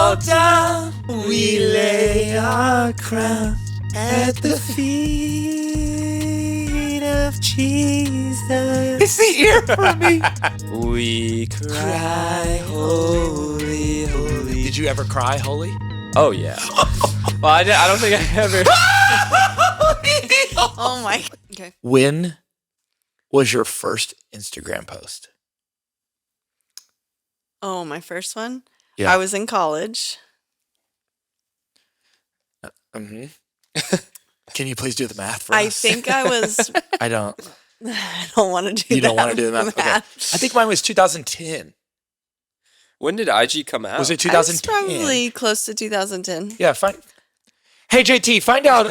bow down, we lay our crowns at the feet of Jesus. It's the ear for me. We Cry, holy, holy. Did you ever cry, holy? Oh, yeah. Well, I don't think I ever. Oh, my. Okay. When was your first Instagram post? Oh, my first one? Yeah. I was in college. Mm-hmm. Can you please do the math for I us? think I was... I don't. I don't want to do that. You don't want to do the math? Okay. I think mine was 2010. When did IG come out? Was it I was 2010? probably close to 2010. Yeah, fine. Hey, JT, find out...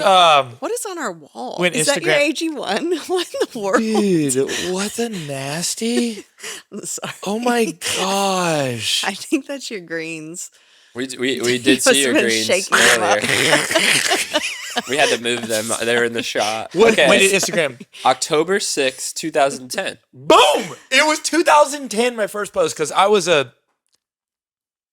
What is on our wall? When is that your Instagram- AG1? What in the world? Dude, what the nasty... I'm sorry. Oh my gosh. I think that's your greens. We did see your been greens shaking them up. earlier. We had to move them. They were in the shot. When did Instagram? October 6th, 2010. Boom! It was 2010, my first post, because I was a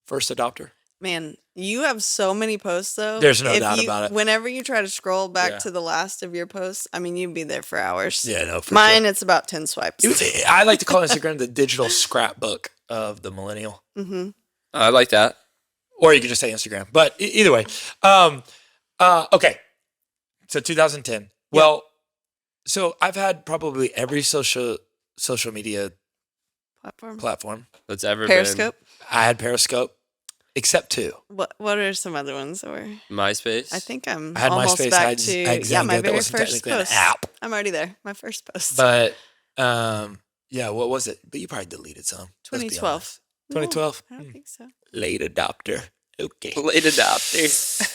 first adopter. Man, you have so many posts, though. There's no doubt about it. Whenever you try to scroll back Yeah. to the last of your posts, I mean, you'd be there for hours. Yeah, no, for Mine, sure. it's about 10 swipes. I like to call Instagram the digital scrapbook of the millennial. Mm-hmm. I like that. Or you could just say Instagram. But either way. Okay. So 2010. Well, so I've had probably every social media platform. That's ever Periscope? I had Periscope, except two. What are some other ones that were? been MySpace. I think I'm I had almost MySpace. back I to had Xanga. my That very wasn't first technically an post. app. I'm already there. My first post. But yeah, what was it? But you probably deleted some. Let's be 2012. honest. 2012. I don't think so. Late adopter. Okay. Late adopter.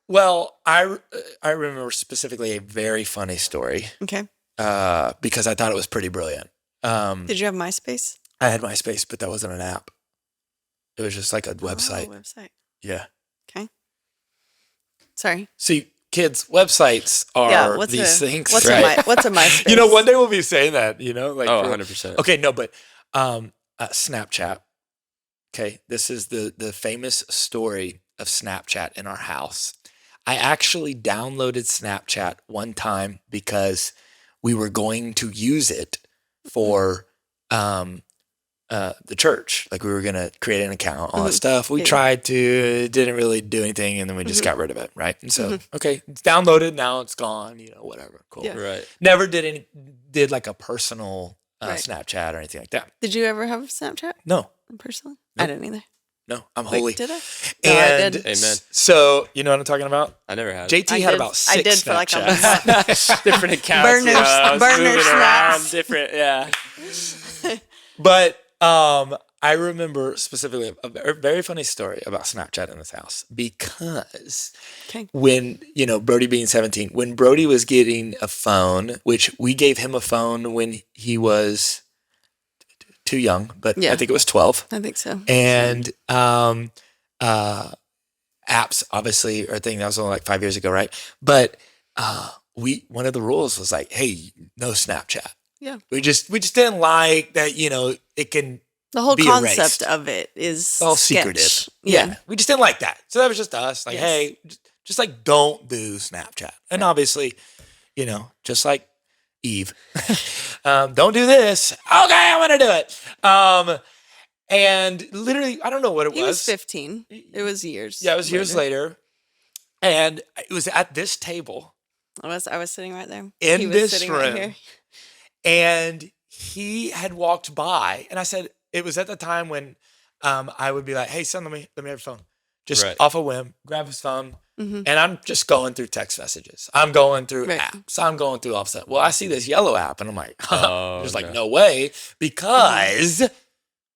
Well, I remember specifically a very funny story Okay. because I thought it was pretty brilliant. Did you have MySpace? I had MySpace, but that wasn't an app. It was just like a website. Oh, website. Yeah. Okay. Sorry. See, kids, websites are what's these things. What's right? what's a MySpace? You know, one day we'll be saying that, like. Oh, 100%. Okay, no, but Snapchat. Okay, this is the famous story of Snapchat in our house. I actually downloaded Snapchat one time because we were going to use it for the church. Like we were going to create an account, all that stuff. We tried to, it didn't really do anything, and then we just got rid of it, right? And so, okay, it's downloaded, now it's gone, whatever, cool. Yeah. Right. Never did like a personal Snapchat or anything like that. Did you ever have Snapchat No. personally? Nope. I didn't either. No, I'm Wait, holy. did I? And No, I did. Amen. So, you know what I'm talking about? I never had. JT I had did. about I 6 did for like a Snapchats. Different accounts. Burner- I was burner moving snaps. around, different, yeah. But I remember specifically a very funny story about Snapchat in this house because Okay. when, Brody being 17, when Brody was getting a phone, which we gave him a phone when he was too young, but Yeah. I think it was 12. I think so. And apps obviously are a thing that was only like 5 years ago, right? But one of the rules was like, hey, no Snapchat. Yeah. We just didn't like that, it can The whole be concept erased. of it is all sketch. secretive. Yeah. We just didn't like that. So that was just us. Like, Yes. hey, just like don't do Snapchat. And obviously, just like Eve, don't do this. Okay, I'm gonna do it. And literally, I don't know what it He was 15. It was years. Yeah, it was years later. And it was at this table I was sitting right there. in He was this sitting room. right here. And he had walked by, and I said, it was at the time when I would be like, hey, son, let me have your phone. Just Right. off a whim, grab his phone. Mhm. And I'm just going through text messages. I'm going through Right. apps. I'm going through all of a sudden. Well, I see this yellow app, and I'm like, Oh, there's like no. no way, because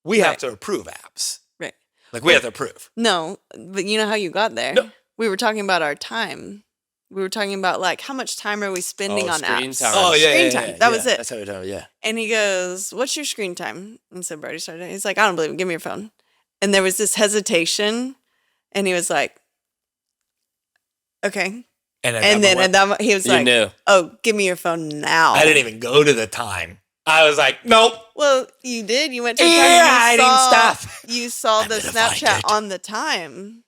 we have Right. to approve apps. Right. Like we have to approve. No, but you know how you got there? No. We were talking about our time. We were talking about like how much time are we spending Oh, on screen apps? time. Oh, yeah, Screen yeah, time. yeah, That yeah. was it. That's how we're talking, yeah. And he goes, "What's your screen time?" And so Brody started. He's like, "I don't believe it. Give me your phone." And there was this hesitation, and he was like, "Okay." And And then he was You like, knew. "Oh, give me your phone now." I didn't even go to the time. I was like, nope. Well, you did. You went to I didn't stop. You saw I'm the gonna find Snapchat it. on the time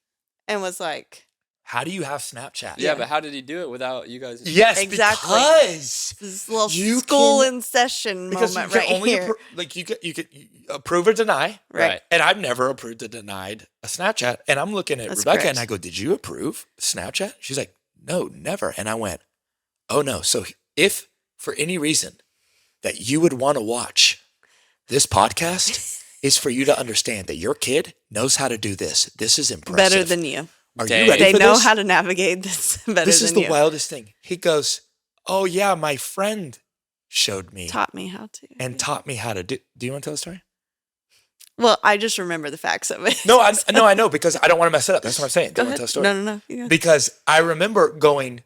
and was like, How do you have Snapchat? Yeah, but how did he do it without you guys? Yes, Exactly. because this little You school can- in session because moment you can right only here. you could approve or deny. Right. And I've never approved or denied a Snapchat. And I'm looking at That's Rebekah correct. and I go, did you approve Snapchat? She's like, no, never. And I went, oh no. So if for any reason that you would want to watch this podcast is for you to understand that your kid knows how to do this. This is impressive. Better than you. Are Dang. you ready They for know this? how to navigate this better This than is the you. wildest thing. He goes, oh yeah, my friend showed me Taught me how to. and taught me how to do. Do you want to tell the story? Well, I just remember the facts of it. No, I know because I don't want to mess it up. That's what I'm saying. Go Don't want ahead. to tell the story. No. You go. Because I remember going,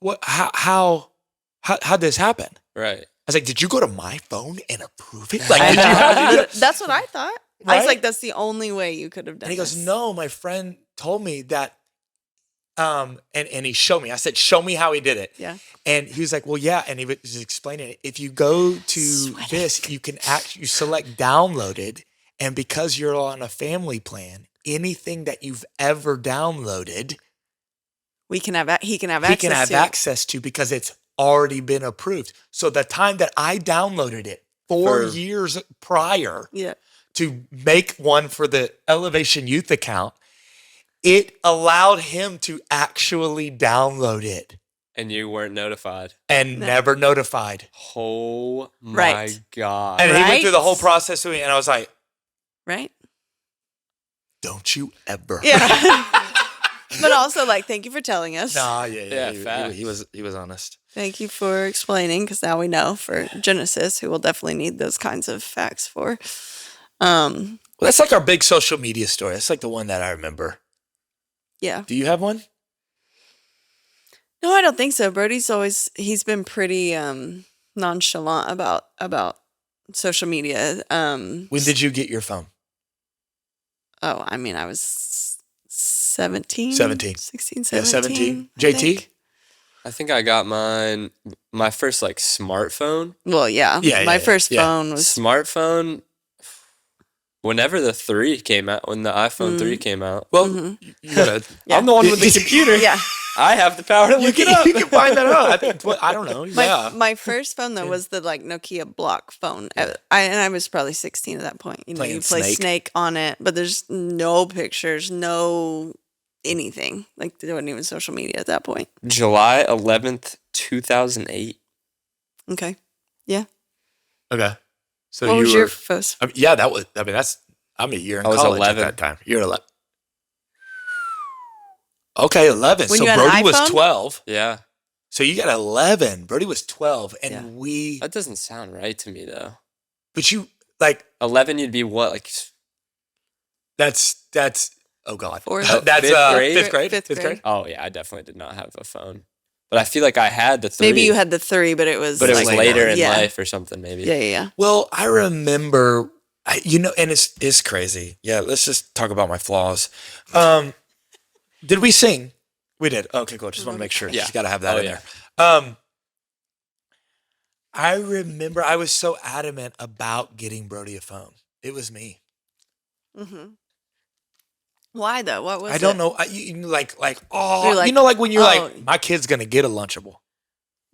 what? How'd this happen? Right. I was like, did you go to my phone and approve it? Like, I did you know. have to do that? That's what I thought. I Right? was like, that's the only way you could have done And he goes, this. no, my friend told me that. And he showed me. I said, show me how he did it. Yeah. And he was like, well, yeah. And he was explaining it. If you go to Sweating. this, you can you select downloaded. And because you're on a family plan, anything that you've ever downloaded, He can have he can have access to. access to because it's already been approved. So the time that I downloaded it 4 For- years prior Yeah. to make one for the Elevation Youth account, it allowed him to actually download it And you weren't notified. and No. never notified. Oh my Right. God. And he went Right? through the whole process with me, and I was like, Right? don't you ever. Yeah. But also, like, thank you for telling us. Nah, Yeah, facts. he was honest. Thank you for explaining, because now we know for Genesis, who will definitely need those kinds of facts for. Well, that's like our big social media story. That's like the one that I remember. Yeah. Do you have one? No, I don't think so. He's been pretty nonchalant about social media. When did you get your phone? I mean, I was 17. 17. 16, Yeah, 17. 17. I JT? think. I think I got my first like smartphone. Well, yeah. Yeah, My yeah, first yeah. phone was. Smartphone. Whenever the 3 came out, when the iPhone 3 came out. Well, Mhm. you gotta. Yeah. I'm the one with the computer. Yeah. I have the power to You look it up. can, you can find that out. I think. Well, I don't know. Yeah. My first phone though was the like Nokia block phone. I was probably 16 at that point. You know, Playing you play Snake on it, but there's no pictures, no anything. Like there wasn't even social media at that point. July 11th, 2008. Okay. Okay. So What you was were. your first? I mean, yeah, that was. I mean, that's. I'm a year in I was college 11. at that time. You're 11. Okay, 11. When so you had an Brody was iPhone? 12. Yeah. So you got 11. Brody was 12, and Yeah. we. That doesn't sound right to me though. But you like 11, you'd be what? Like that's. Oh God. Fourth. That's Fifth grade? fifth grade. Fifth grade. oh yeah, I definitely did not have a phone. But I feel like I had the 3. Maybe you had the 3, but it was. but it was like, later in yeah. life or something maybe. Yeah. Well, I remember, and it's crazy. Yeah, let's just talk about my flaws. Did we sing? We did. Okay, cool. Just want to make sure. Yeah. You got to have that Oh, in yeah. there. I remember I was so adamant about getting Brody a phone. It was me. Mm-hmm. Why though? What was? I don't it? know. Like You're like, like when you're oh. like, my kid's gonna get a Lunchable.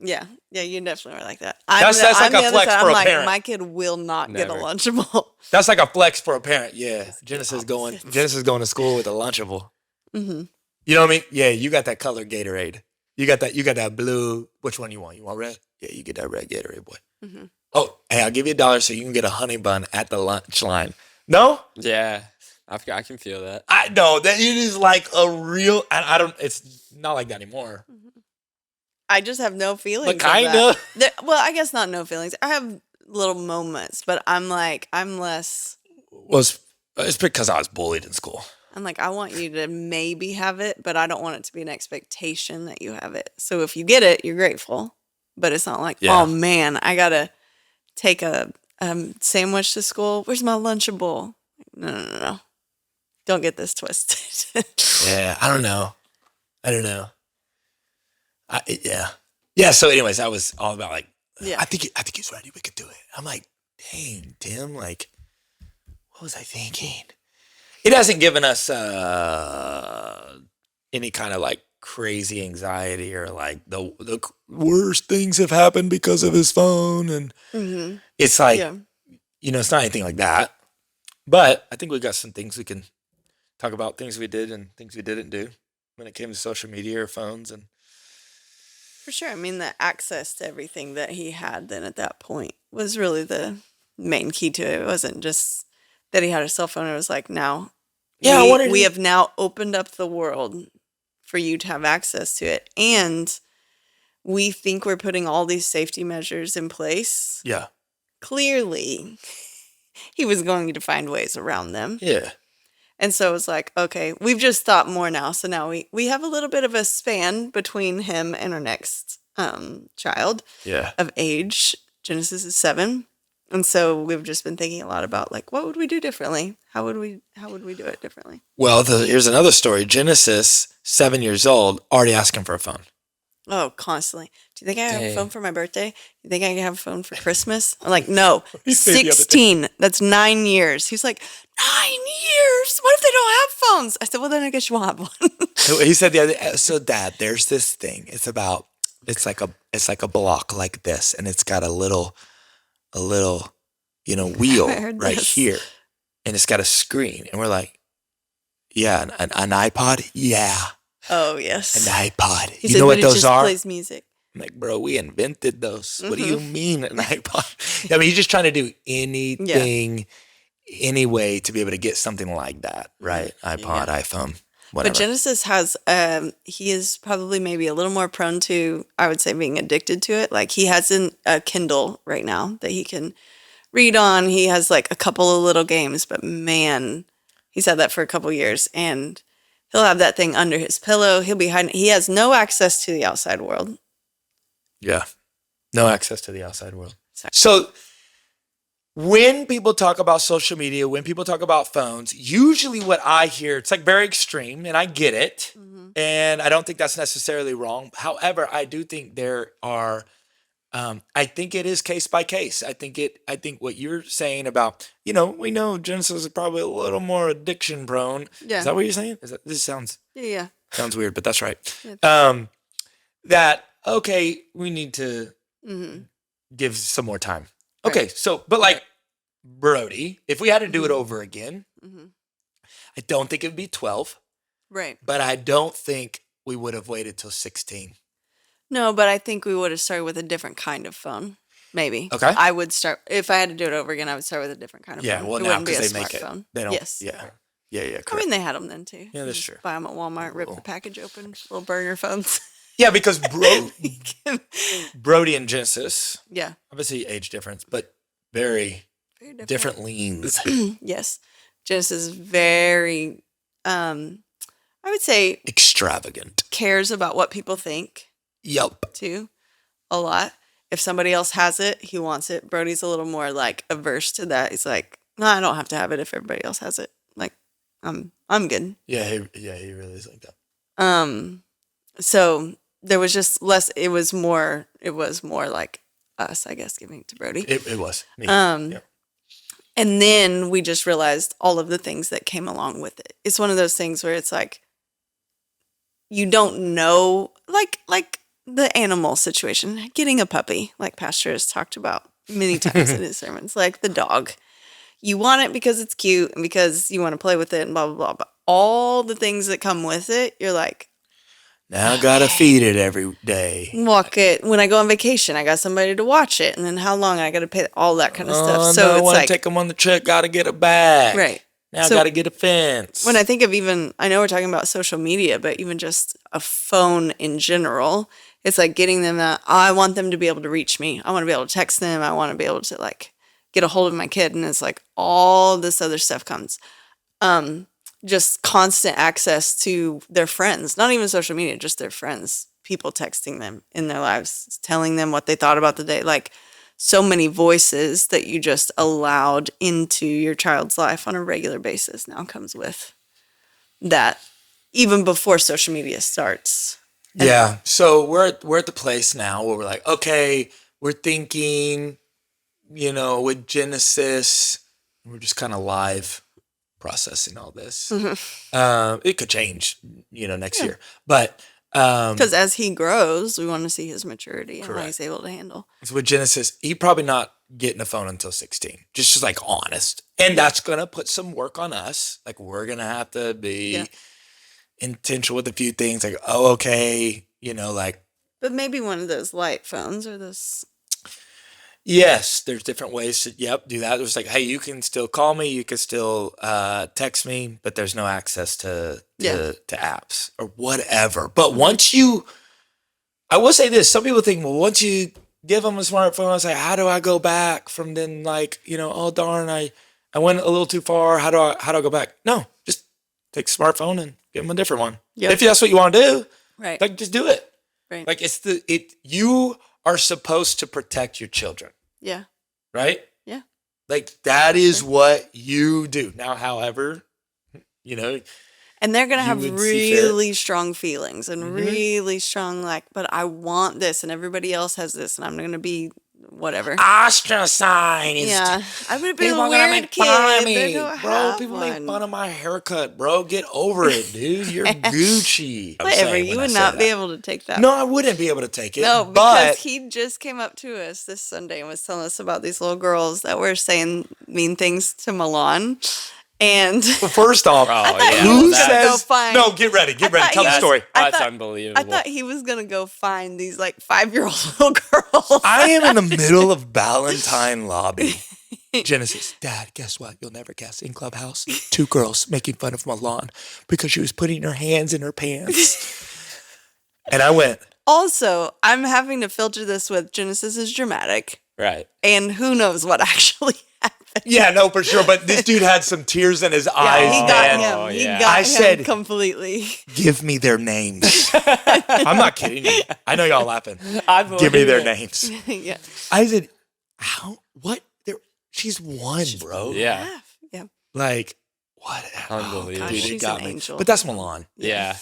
Yeah, you definitely were like that. That's like I'm a the other flex side. for I'm a like, parent. my kid will not get a Never. Lunchable. That's like a flex for a parent. Yeah, Genesis going to school with a Lunchable. Mm-hmm. You know what I mean? Yeah, you got that color Gatorade. You got that blue. Which one you want? You want red? Yeah, you get that red Gatorade, boy. Mm-hmm. Oh, hey, I'll give you $1 so you can get a honey bun at the lunch line. No, Yeah. I can feel that. I know that it is like a real. I don't. It's not like that anymore. I just have no feelings. But of kinda. that. Well, I guess not no feelings. I have little moments, but I'm less. Well, it's because I was bullied in school. I'm like, I want you to maybe have it, but I don't want it to be an expectation that you have it. So if you get it, you're grateful. But it's not like, Yeah. oh man, I gotta take a sandwich to school. Where's my Lunchable? No. Don't get this twisted. Yeah, I don't know. Yeah. So anyways, I was all about like Yeah. I think he's ready. We could do it. I'm like, dang, Tim, like, what was I thinking? It hasn't given us any kind of like crazy anxiety or like the worst things have happened because of his phone. And it's like, Yeah. it's not anything like that. But I think we got some things we can talk about, things we did and things we didn't do when it came to social media or phones. And For sure. I mean, the access to everything that he had then at that point was really the main key to it. It wasn't just that he had a cell phone. It was like, now we have now opened up the world for you to have access to it. And we think we're putting all these safety measures in place. yeah. Clearly, he was going to find ways around them. Yeah. And so it was like, okay, we've just thought more now. So now we have a little bit of a span between him and our next child Yeah. of age. Genesis is 7. And so we've just been thinking a lot about like, what would we do differently? How would we do it differently? Well, here's another story. Genesis, 7 years old, already asking for a phone. Oh, constantly. Do you think I have a Dang. phone for my birthday? Do you think I can have a phone for Christmas? I'm like, no. He said the other day. 16. That's 9 years. He's like, 9 years? What if they don't have phones? I said, well, then I guess you won't have one. He said the other. So, Dad, there's this thing. It's like a block like this, and it's got a little, wheel heard right this. here, and it's got a screen. And we're like, yeah, an iPod, yeah, Oh, an yes. iPod. He You said, know but what it those just are? plays music. I'm like, bro, we invented those. What do you mean an iPod? I mean, he's just trying to do anything, any way to be able to get something like that, right? iPod, iPhone, whatever. But Genesis has, he is probably maybe a little more prone to, I would say, being addicted to it. Like he has a Kindle right now that he can read on. He has like a couple of little games, but man, he's had that for a couple years. And he'll have that thing under his pillow. He'll be hiding. He has no access to the outside world. Yeah. No access to the outside world. So when people talk about social media, when people talk about phones, usually what I hear, it's like very extreme, and I get it. And I don't think that's necessarily wrong. However, I do think there are, I think it is case by case. I think what you're saying about, we know Genesis is probably a little more addiction prone. Yeah. Is that what you're saying? This sounds Yeah. weird, but that's right. Yeah. That, okay, we need to give some more time. Okay, so, but like Brody, if we had to do it over again, I don't think it would be 12, Right. but I don't think we would have waited till 16. No, but I think we would have started with a different kind of phone. Maybe. Okay. I would start, if I had to do it over again, I would start with a different kind of Yeah, phone. well, It now wouldn't be a because they make it, smartphone. they don't. Yes. Yeah, correct. I mean, they had them then too. Yeah, that's Just true. Buy them at Walmart, rip the package open, little burner phones. Yeah, because Brody and Genesis, Yeah. obviously age difference, but very Very different. different leans. Yes. Genesis is very, I would say, Extravagant. cares about what people think Yup. too, a lot. If somebody else has it, he wants it. Brody's a little more like averse to that. He's like, no, I don't have to have it if everybody else has it. Like, I'm good. Yeah, he really is like that. So there was just less. It was more like us, I guess, giving it to Brody. It was. Me. And then we just realized all of the things that came along with it. It's one of those things where it's like, you don't know, like the animal situation, getting a puppy, like Pastor has talked about many times in his sermons, like the dog. You want it because it's cute and because you want to play with it and blah, blah, blah. But all the things that come with it, you're like, Now I gotta feed it every day. walk it. When I go on vacation, I got somebody to watch it. And then how long? I got to pay all that kind of stuff. So I it's want to like, take them on the trip. Gotta get a bag. right. Now So I gotta get a fence. When I think of even, I know we're talking about social media, but even just a phone in general, it's like getting them that, I want them to be able to reach me. I want to be able to text them. I want to be able to like get a hold of my kid. And it's like all this other stuff comes. Just constant access to their friends, not even social media, just their friends, people texting them in their lives, telling them what they thought about the day. Like so many voices that you just allowed into your child's life on a regular basis now comes with that, even before social media starts. Yeah. So we're at the place now where we're like, okay, we're thinking, with Genesis, we're just kind of live processing all this. It could change, next year. But because as he grows, we want to see his maturity and what he's Correct. able to handle. so with Genesis, he probably not getting a phone until 16. Just like honest. And that's going to put some work on us. Like we're going to have to be intentional with a few things. Like, oh, okay. Like, But maybe one of those light phones or those. yes, there's different ways to, do that. It was like, hey, you can still call me. You can still text me, but there's no access to apps or whatever. But once I will say this, some people think, well, once you give them a smartphone, I was like, how do I go back from then like, oh darn, I went a little too far. How do I go back? No, just take the smartphone and give them a different one. Yep. If that's what you want to do, Right. like just do it. Right. Like you are supposed to protect your children, Yeah. right? Yeah. Like that is what you do. Now, however, And they're going to You have would see fit. really strong feelings and really strong, like, but I want this and everybody else has this and I'm going to be whatever. ostracized. Yeah. I'm going to be People a are gonna weird make kid. fun of They me, don't bro. have People one. make fun of my haircut, bro. Get over it, dude. You're Gucci. I'm Whatever. saying You when I would say not be that. able to take that. No, I wouldn't be able to take it. No, because but he just came up to us this Sunday and was telling us about these little girls that were saying mean things to Milan. And first off, yeah. who was gonna go says find- no? Get ready. Get ready. thought Tell he the was- story. I That's thought- unbelievable. I thought he was going to go find these like 5-year-old little girls. I am in the middle of Ballantine lobby. Genesis, Dad, guess what? You'll never guess. In Clubhouse, 2 girls making fun of Milan because she was putting her hands in her pants. And I went, Also, I'm having to filter this with Genesis is dramatic. Right. And who knows what actually happened. yeah, no, for sure. But this dude had some tears in his eyes, he man. got him. Oh, He yeah. got I him said- completely. Give me their names. I'm not kidding you. I know y'all laughing. I Give me believe their it. names. Yeah. I said, how? What? She's 1, bro. Yeah. Yeah. Like, what? Unbelievable. gosh, Dude, it she's got an me. angel. But that's Milan. Yeah.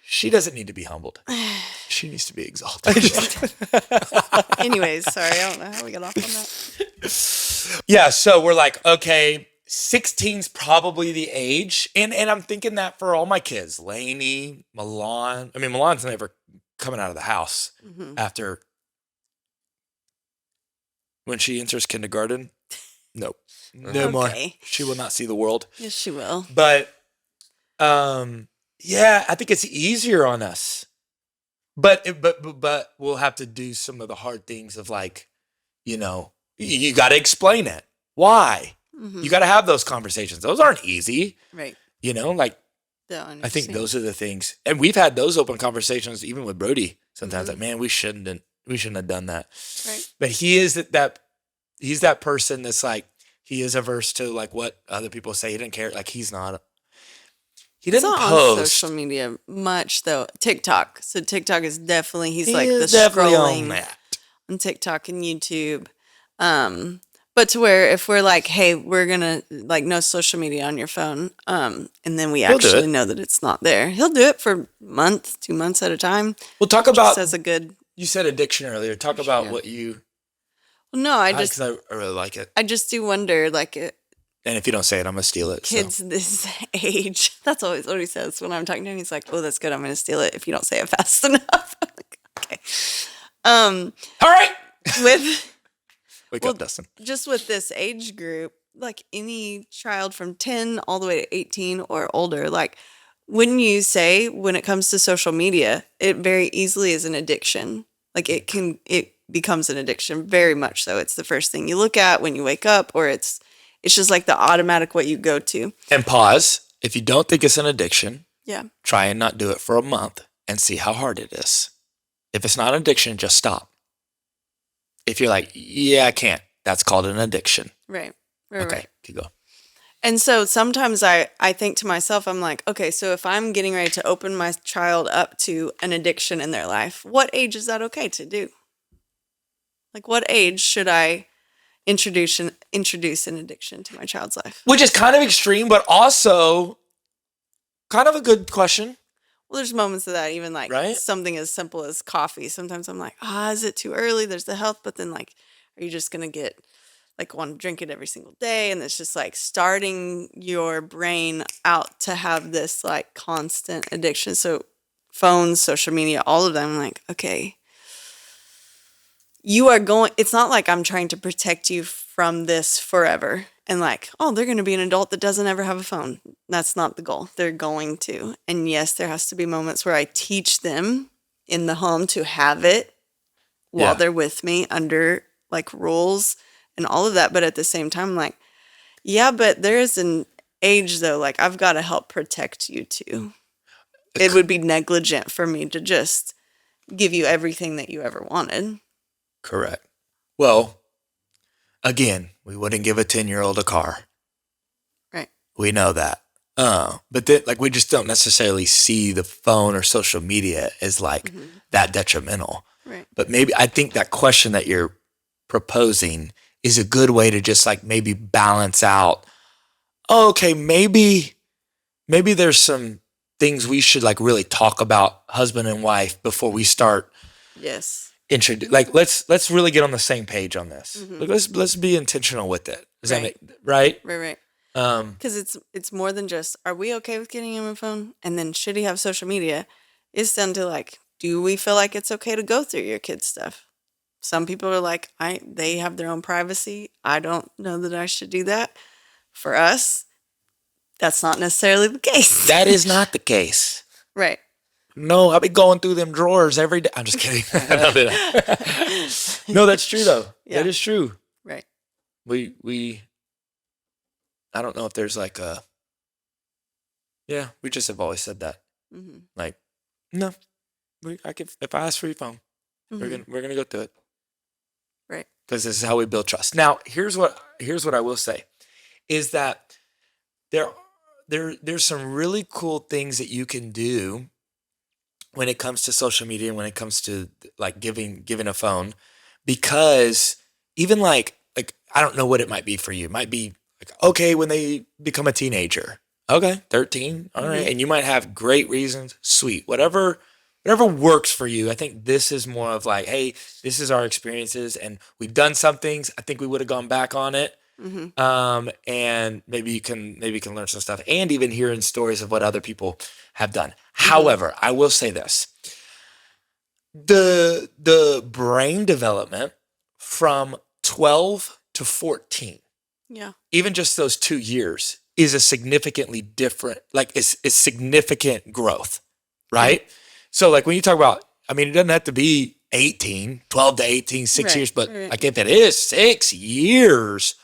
She doesn't need to be humbled. She needs to be exalted. Anyways, sorry, I don't know how we got off on that. Yeah, so we're like, okay, 16's probably the age. And I'm thinking that for all my kids, Lainey, Milan. I mean, Milan's never coming out of the house after when she enters kindergarten. Nope. No more. Okay. She will not see the world. Yes, she will. But yeah, I think it's easier on us. But we'll have to do some of the hard things of like, you got to explain it. Why? You got to have those conversations. Those aren't easy. Right. Like Don't I think understand. those are the things. And we've had those open conversations even with Brody sometimes like, man, we shouldn't have done that. Right. But he is he's that person that's like, he is averse to like what other people say. He didn't care. Like he It's doesn't not on post. social media much though. TikTok. So TikTok is definitely He like the is definitely on scrolling that. on TikTok and YouTube. But to where if we're like, hey, we're gonna like no social media on your phone, and then we He'll do actually it. know that it's not there, he'll do it for a month, 2 months at a time. We'll talk about, Just as a good. you said addiction earlier. Talk about Yeah. what you, Well, no, I because I really like it. I just do wonder, like And if you don't say it, I'm going to steal it. So. kids this age. That's always what he says when I'm talking to him. He's like, "Oh, that's good. I'm going to steal it if you don't say it fast enough." I'm like, okay. All right. With Wake Well, up, Dustin. just with this age group, like any child from 10 all the way to 18 or older, like wouldn't you say when it comes to social media, it very easily is an addiction. Like it becomes an addiction, very much so. It's the first thing you look at when you wake up, or it's just like the automatic what you go to. And pause. If you don't think it's an addiction, Yeah. try and not do it for a month and see how hard it is. If it's not an addiction, just stop. If you're like, yeah, I can't, that's called an addiction. Right. Okay, Right. keep going. And so sometimes I think to myself, I'm like, okay, so if I'm getting ready to open my child up to an addiction in their life, what age is that okay to do? Like what age should I introduce an addiction to my child's life? Which is kind of extreme, but also kind of a good question. Well, there's moments of that, even like Right? something as simple as coffee. Sometimes I'm like, is it too early? There's the health, but then like, are you just gonna get like want to drink it every single day? And it's just like starting your brain out to have this like constant addiction. So phones, social media, all of them, like, okay, you are going, it's not like I'm trying to protect you from this forever. And like, they're going to be an adult that doesn't ever have a phone. That's not the goal. They're going to. And yes, there has to be moments where I teach them in the home to have it while they're with me under like rules and all of that. But at the same time, I'm like, yeah, but there is an age though. Like I've got to help protect you too. It would be negligent for me to just give you everything that you ever wanted. Correct. Well, again, we wouldn't give a 10-year-old a car. Right. We know that. But then, like, we just don't necessarily see the phone or social media as like that detrimental. Right. But maybe I think that question that you're proposing is a good way to just like maybe balance out. Oh, okay, maybe there's some things we should like really talk about, husband and wife, before we start. Yes. Like let's really get on the same page on this. Like let's be intentional with it. Does that make right? Right. Because it's more than just, are we okay with getting him a phone? And then should he have social media? It's down to like, do we feel like it's okay to go through your kids' stuff? Some people are like, they have their own privacy. I don't know that I should do that. For us, that's not necessarily the case. That is not the case. Right. No, I'll be going through them drawers every day. I'm just kidding. No, that's true though. Yeah. That is true. Right. We I don't know if there's like we just have always said that. Like, no, if I ask for your phone, we're gonna go through it. Right. Because this is how we build trust. Now, here's what I will say, is that there's some really cool things that you can do when it comes to social media and when it comes to like giving a phone, because even like I don't know what it might be for you. It might be like, okay, when they become a teenager, okay, 13, all right, and you might have great reasons, sweet, whatever works for you. I think this is more of like, hey, this is our experiences and we've done some things. I think we would have gone back on it. And maybe you can learn some stuff and even hearing stories of what other people have done. However, I will say this: the brain development from 12 to 14, even just those 2 years, is a significantly different, like it's significant growth, right? So like when you talk about, I mean, it doesn't have to be 12 to 18, 6 years, but like if it is 6 years,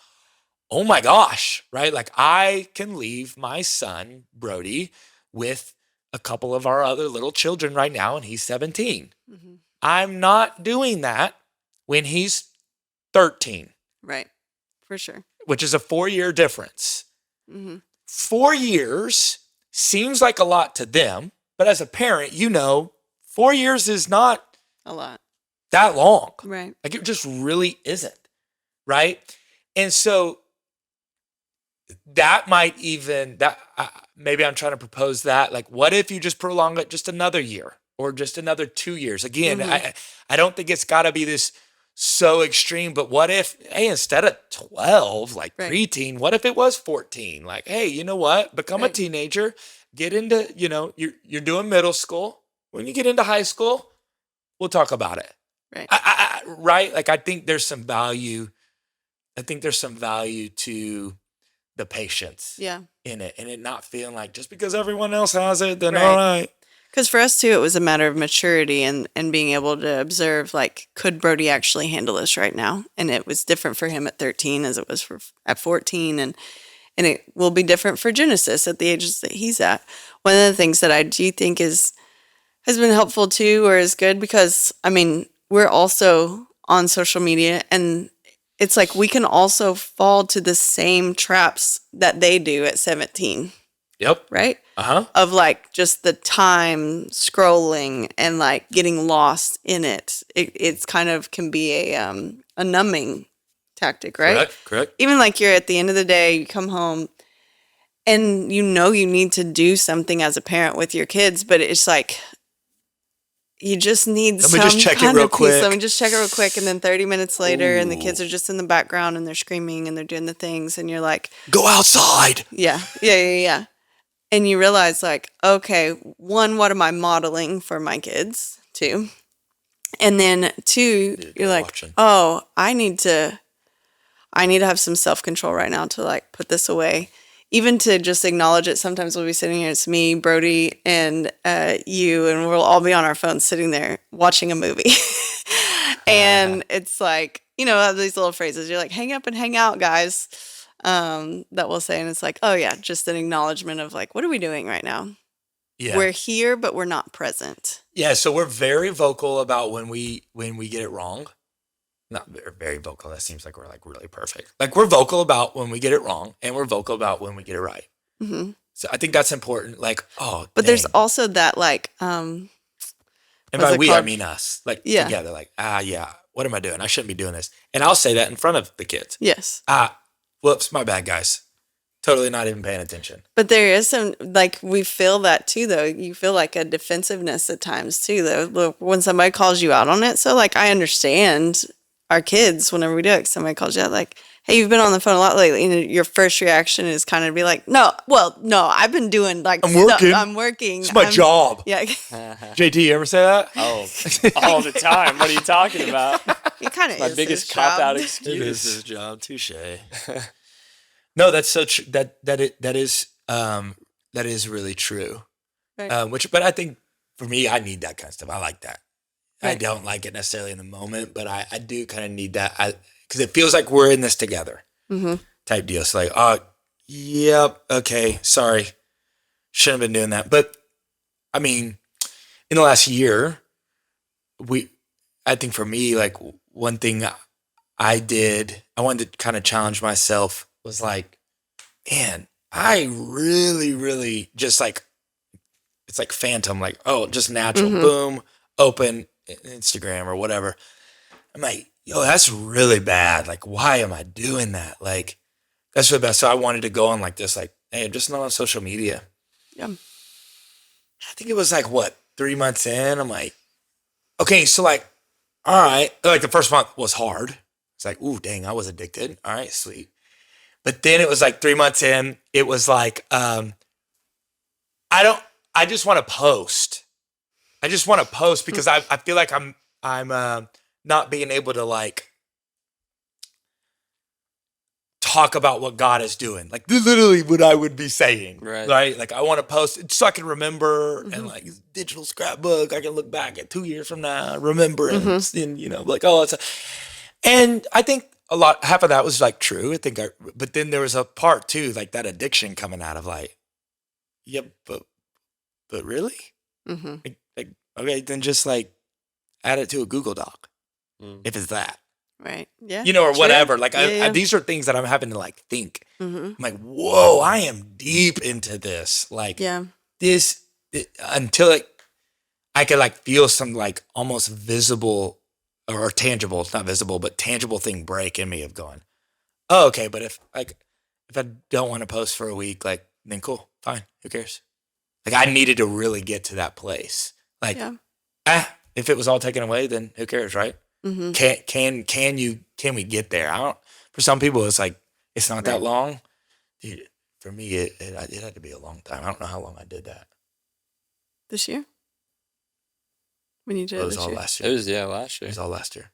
oh my gosh, right? Like I can leave my son, Brody, with a couple of our other little children right now, and he's 17. I'm not doing that when he's 13. Right. For sure. Which is a 4-year difference. 4 years seems like a lot to them, but as a parent, 4 years is not a lot. That long. Right. Like it just really isn't. Right. And so that might even, maybe I'm trying to propose that. Like, what if you just prolong it just another year or just another 2 years? Again, I don't think it's got to be this so extreme, but what if, hey, instead of 12, like preteen, what if it was 14? Like, hey, you know what? Become a teenager, get into, you're doing middle school. When you get into high school, we'll talk about it. Right. Right. Like, I think there's some value. I think there's some value to the patience in it, and it not feeling like just because everyone else has it, then all right. Because for us too, it was a matter of maturity and being able to observe, like, could Brody actually handle this right now? And it was different for him at 13 as it was at 14, and it will be different for Genesis at the ages that he's at. One of the things that I do think has been helpful too, or is good, because I mean, we're also on social media, and it's like we can also fall to the same traps that they do at 17. Yep. Right? Of like just the time scrolling and like getting lost in it. It's kind of can be a numbing tactic, right? Correct. Even like you're at the end of the day, you come home And you need to do something as a parent with your kids, but it's like you just need Let me just check it kind real of peace. quick. Let me just check it real quick. And then 30 minutes later, and the kids are just in the background and they're screaming and they're doing the things. And you're like, Go outside. yeah. And you realize, like, okay, one, what am I modeling for my kids? 2. And then 2, you're like, watching. oh, I need to have some self-control right now to like put this away. Even to just acknowledge it. Sometimes we'll be sitting here, it's me, Brody, and you, and we'll all be on our phones sitting there watching a movie. And it's like, these little phrases. You're like, hang up and hang out, guys, that we'll say. And it's like, oh, yeah, just an acknowledgement of like, what are we doing right now? Yeah. We're here, but we're not present. Yeah, so we're very vocal about when we get it wrong. Not very vocal. That seems like we're like really perfect. Like we're vocal about when we get it wrong, and we're vocal about when we get it right. Mm-hmm. So I think that's important. Like, but there's also that like, and by we, I mean us. Like Yeah. together. Like, yeah. What am I doing? I shouldn't be doing this. And I'll say that in front of the kids. Yes. Whoops, my bad, guys. Totally not even paying attention. But there is some, like, we feel that too, though. You feel like a defensive-ness at times too, though, when somebody calls you out on it. So, like, I understand our kids whenever we do it. Somebody calls you out, like, hey, you've been on the phone a lot lately. And your first reaction is kind of to be like, no, I've been doing, like, I'm working. I'm working. It's my job. Yeah. JT, you ever say that? Oh, all the time. What are you talking about? It kind of My is biggest his cop out job. excuse. It is his job. Touche. No, that's such that is really true. Right. But I think for me, I need that kind of stuff. I like that. I Right. don't like it necessarily in the moment, but I do kind of need that because it feels like we're in this together type deal. So like, yep, okay, sorry, shouldn't have been doing that. But I mean, in the last year, I think for me, like one thing I wanted to kind of challenge myself was like, man, I really, really just like, it's like phantom, like, just natural, boom, open Instagram or whatever. I'm like, yo, that's really bad. Like, why am I doing that? Like, that's really bad. So I wanted to go on like this, like, hey, I'm just not on social media. Yeah. I think it was like, 3 months in? I'm like, okay, so like, all right. Like the first month was hard. It's like, ooh, dang, I was addicted. All right, sweet. But then it was like 3 months in, it was like, I just want to post. I just want to post because I feel like I'm not being able to like talk about what God is doing. Like literally what I would be saying. Right? Like I want to post it so I can remember and like digital scrapbook. I can look back at 2 years from now, remembrance and like, and I think half of that was like true. But then there was a part too, like that addiction coming out of like, yep, but really? Like, okay, then just like add it to a Google Doc if it's that. Right. Yeah. Or whatever. Like Yeah. these are things that I'm having to like think. I'm like, whoa, I am deep into this. Like until I could like feel some like almost visible or tangible, it's not visible, but tangible thing break in me of going, oh, okay, but if I don't want to post for a week, like then cool, fine, who cares? Like I needed to really get to that place. Like, if it was all taken away, then who cares, right? Can we get there? For some people, it's like, it's not that long. Dude, for me, it had to be a long time. I don't know how long I did that. This year? When you did It was this all year? last year. It was last year. It was all last year.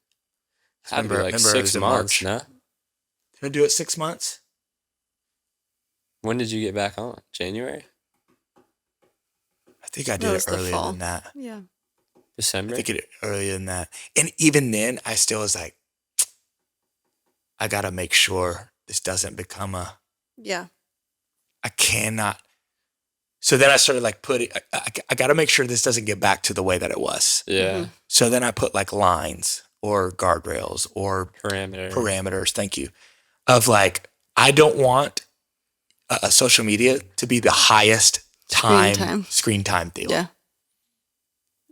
Had to be like it 6 was in months, March. no? Did I do it 6 months? When did you get back on? January? I think I No, did it it was the earlier fall. than that. Yeah. December? I think it earlier than that. And even then, I still was like, I got to make sure this doesn't become Yeah. I cannot. So then I started like I got to make sure this doesn't get back to the way that it was. Yeah. So then I put like lines or guardrails or Parameters. Thank you. Of like, I don't want social media to be the highest screen time deal. Yeah.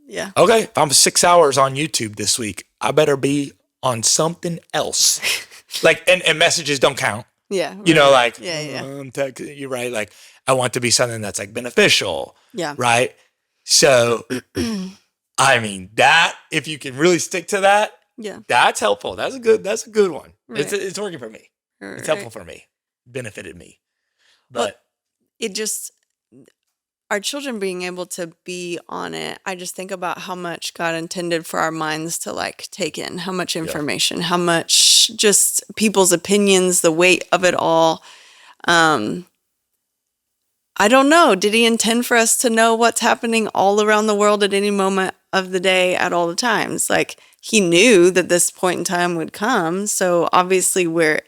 Yeah. Okay, if I'm 6 hours on YouTube this week, I better be on something else. Like, and messages don't count. Yeah. You know, like, Yeah. you're right. Like, I want to be something that's like beneficial. Yeah. Right. So, I mean, that, if you can really stick to that, Yeah. that's helpful. That's a good one. Right. It's working for me. Right. It's helpful for me. Benefited me. But it just, our children being able to be on it, I just think about how much God intended for our minds to like take in, how much information, how much just people's opinions, the weight of it all. I don't know. Did he intend for us to know what's happening all around the world at any moment of the day at all the times? Like, he knew that this point in time would come. So obviously we're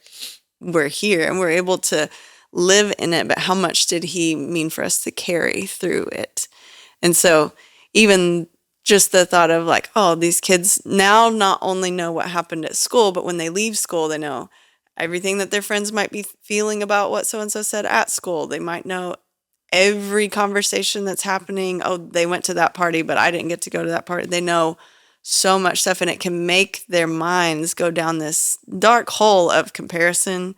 here and we're able to live in it. But how much did he mean for us to carry through it? And so even just the thought of like, oh, these kids now not only know what happened at school, but when they leave school, they know everything that their friends might be feeling about what so-and-so said at school. They might know every conversation that's happening. Oh, they went to that party, but I didn't get to go to that party. They know so much stuff, and it can make their minds go down this dark hole of comparison,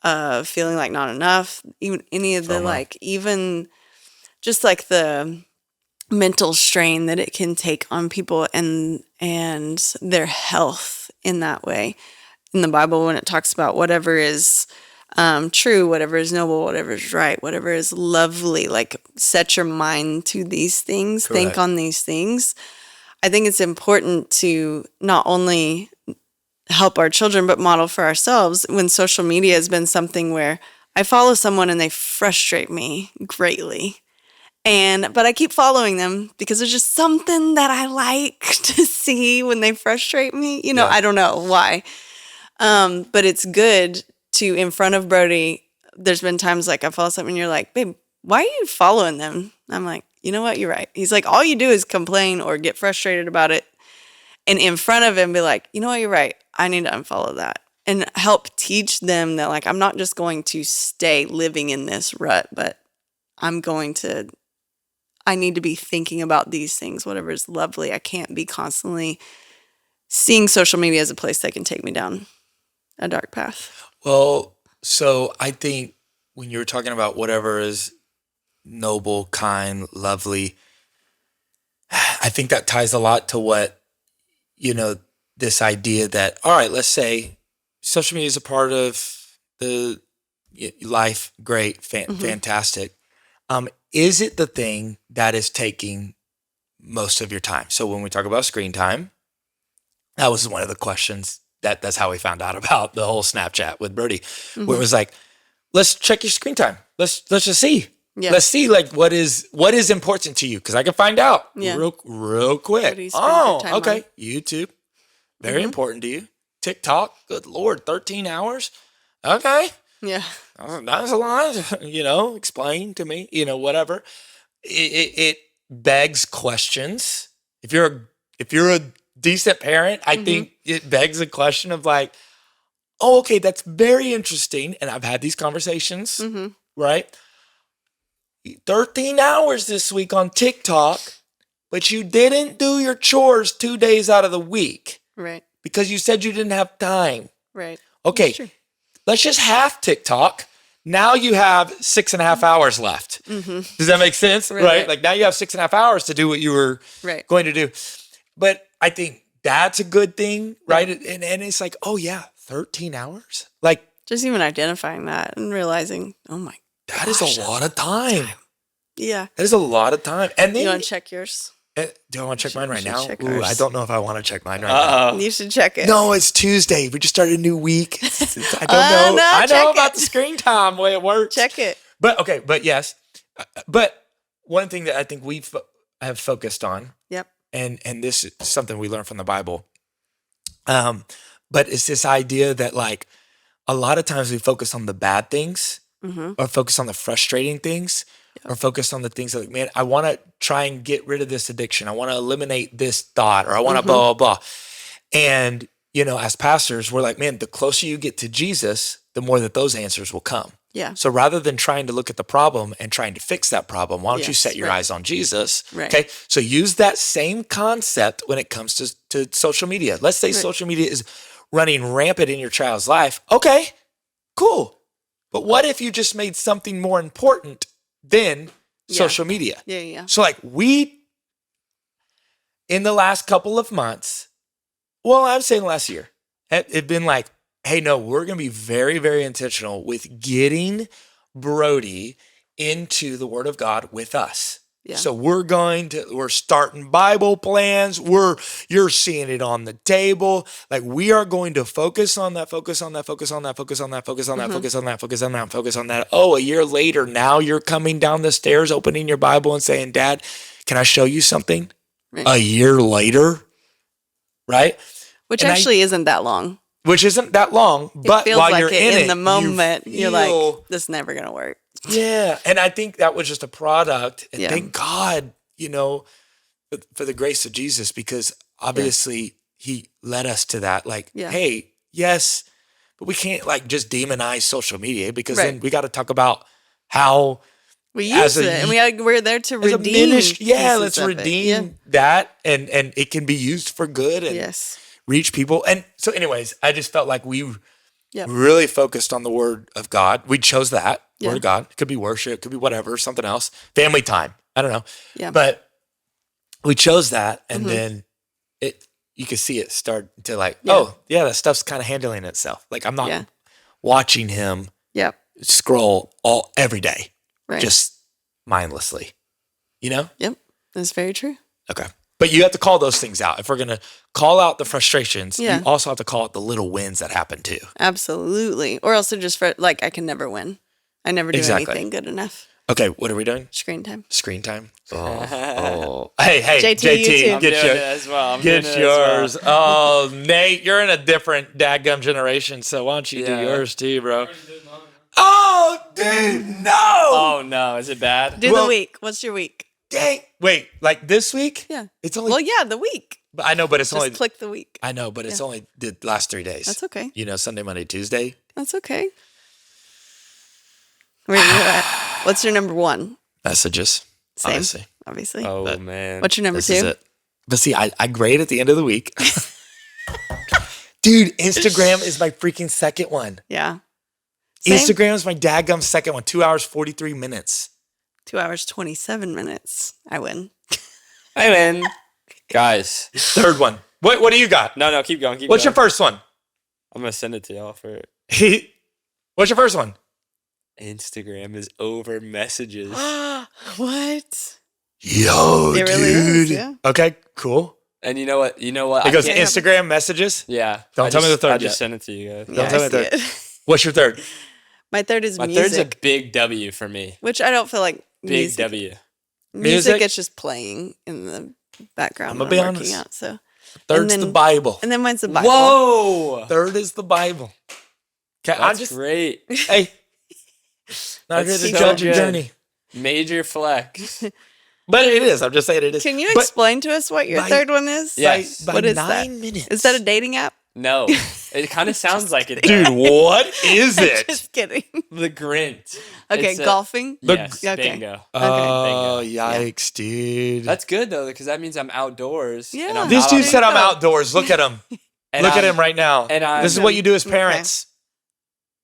of feeling like not enough, even any of the like, even just like the mental strain that it can take on people and their health in that way. In the Bible, when it talks about whatever is true, whatever is noble, whatever is right, whatever is lovely, like set your mind to these things, think on these things. I think it's important to not only help our children, but model for ourselves. When social media has been something where I follow someone and they frustrate me greatly. But I keep following them because there's just something that I like to see when they frustrate me. You know, I don't know why. But it's good to, in front of Brody, there's been times like I follow something and you're like, babe, why are you following them? I'm like, you know what? You're right. He's like, all you do is complain or get frustrated about it. And in front of him, be like, you know what? You're right. I need to unfollow that. And help teach them that, like, I'm not just going to stay living in this rut, but I need to be thinking about these things, whatever is lovely. I can't be constantly seeing social media as a place that can take me down a dark path. Well, so I think when you were talking about whatever is noble, kind, lovely, I think that ties a lot to what, this idea that, all right, let's say social media is a part of the life, great, fantastic. Is it the thing that is taking most of your time? So when we talk about screen time, that was one of the questions that's how we found out about the whole Snapchat with Brody, where it was like, let's check your screen time. Let's just see. Yeah. Let's see like what is important to you, because I can find out real quick. Oh, okay. On? YouTube, very important to you. TikTok, good Lord, 13 hours. Okay. Yeah. That's a lot. Explain to me. Whatever. It begs questions. If you're a decent parent, I think it begs a question of like, oh, okay, that's very interesting. And I've had these conversations, right? 13 hours this week on TikTok, but you didn't do your chores 2 days out of the week. Right. Because you said you didn't have time. Right. Okay, let's just half TikTok. Now you have 6.5 hours left. Does that make sense? Right? Like now you have 6.5 hours to do what you were going to do. But I think that's a good thing, right? And it's like, oh yeah, 13 hours? Like just even identifying that and realizing, oh my gosh. That is a lot of time. Yeah. That is a lot of time. And then you want to check yours? Do I want to check mine right now? Ooh, I don't know if I want to check mine right now. You should check it. No, it's Tuesday. We just started a new week. I don't know. I know about the screen time, the way it works. Check it. But yes. But one thing that I think we have focused on, and this is something we learned from the Bible, but it's this idea that like a lot of times we focus on the bad things or focus on the frustrating things. Or focus on the things like, man, I want to try and get rid of this addiction. I want to eliminate this thought, or I want to blah, blah, blah. And, as pastors, we're like, man, the closer you get to Jesus, the more that those answers will come. Yeah. So rather than trying to look at the problem and trying to fix that problem, why don't you set your eyes on Jesus? Right. Okay. So use that same concept when it comes to social media. Let's say social media is running rampant in your child's life. Okay, cool. But what if you just made something more important than social media? Yeah. So like in the last couple of months, well, I would say in the last year, have been like, hey, no, we're going to be very, very intentional with getting Brody into the Word of God with us. Yeah. So we're starting Bible plans. You're seeing it on the table. Like we are going to focus on that. Oh, a year later, now you're coming down the stairs, opening your Bible and saying, Dad, can I show you something? Right. A year later, right? Which actually isn't that long. Which isn't that long, but feels while like you're it in in the moment, you're like, feel- this is never going to work. Yeah. And I think that was just a product. And Yeah. thank God, for the grace of Jesus, because obviously he led us to that. Like, hey, yes, but we can't like just demonize social media, because then we got to talk about how we use it, and we're there to redeem. Let's redeem that, and it can be used for good and reach people. And so anyways, I just felt like we really focused on the Word of God. We chose that. Word of God. It could be worship, it could be whatever, something else. Family time. I don't know. Yeah. But we chose that, and then you could see it start to like, that stuff's kind of handling itself. Like I'm not watching him scroll every day. Right. Just mindlessly. Yep. That's very true. Okay. But you have to call those things out. If we're going to call out the frustrations, you also have to call out the little wins that happen too. Absolutely. Or else just for like, I can never win. I never do anything good enough. Okay, what are we doing? Screen time. Screen time. Oh. Hey, JT, get yours as well. Get yours. Oh, Nate, you're in a different dadgum generation, so why don't you do yours too, bro? Oh, dude, no. Oh, no. Is it bad? Do the week. What's your week? Dang. Wait, like this week? Yeah. It's only the week. But I know, but it's Just only click the week. I know, but it's only the last 3 days. That's okay. Sunday, Monday, Tuesday. That's okay. Where are you at? What's your number one? Messages. Same, obviously. Oh, man. What's your number two? Is it. But see, I grade at the end of the week. Dude, Instagram is my freaking second one. Yeah. Same. Instagram is my dadgum second one. 2 hours, 43 minutes. 2 hours, 27 minutes. I win. I win. Guys. Third one. What do you got? No, keep going. What's your first one? I'm going to send it to y'all for What's your first one? Instagram is over messages. What? Yo, it really dude. Is, Okay, cool. And you know what? It goes Instagram messages? Yeah. Don't tell me the third I just sent it to you guys. Don't tell me the third. What's your third? My third is music. My third's a big W for me. Which I don't feel like Big music. W. Music is just playing in the background. I'm gonna be honest. Out, so. Third's the Bible. And then mine's the Bible. Whoa! Third is the Bible. Okay, That's great. Hey. Not here to judge your journey. Major flex. But it is. I'm just saying it is. Can you explain to us what your third one is? Yes. By what is 9 minutes. Is that a dating app? No. It kind of sounds like it. Dude, what is it? Just kidding. The Grint. Okay, golfing? Yes, okay. bingo. Oh, bingo. yikes, dude. That's good, though, because that means I'm outdoors. Yeah. And I'm This not dude on- said I'm outdoors. Look at him. Look at him right now. And this is what you do as parents.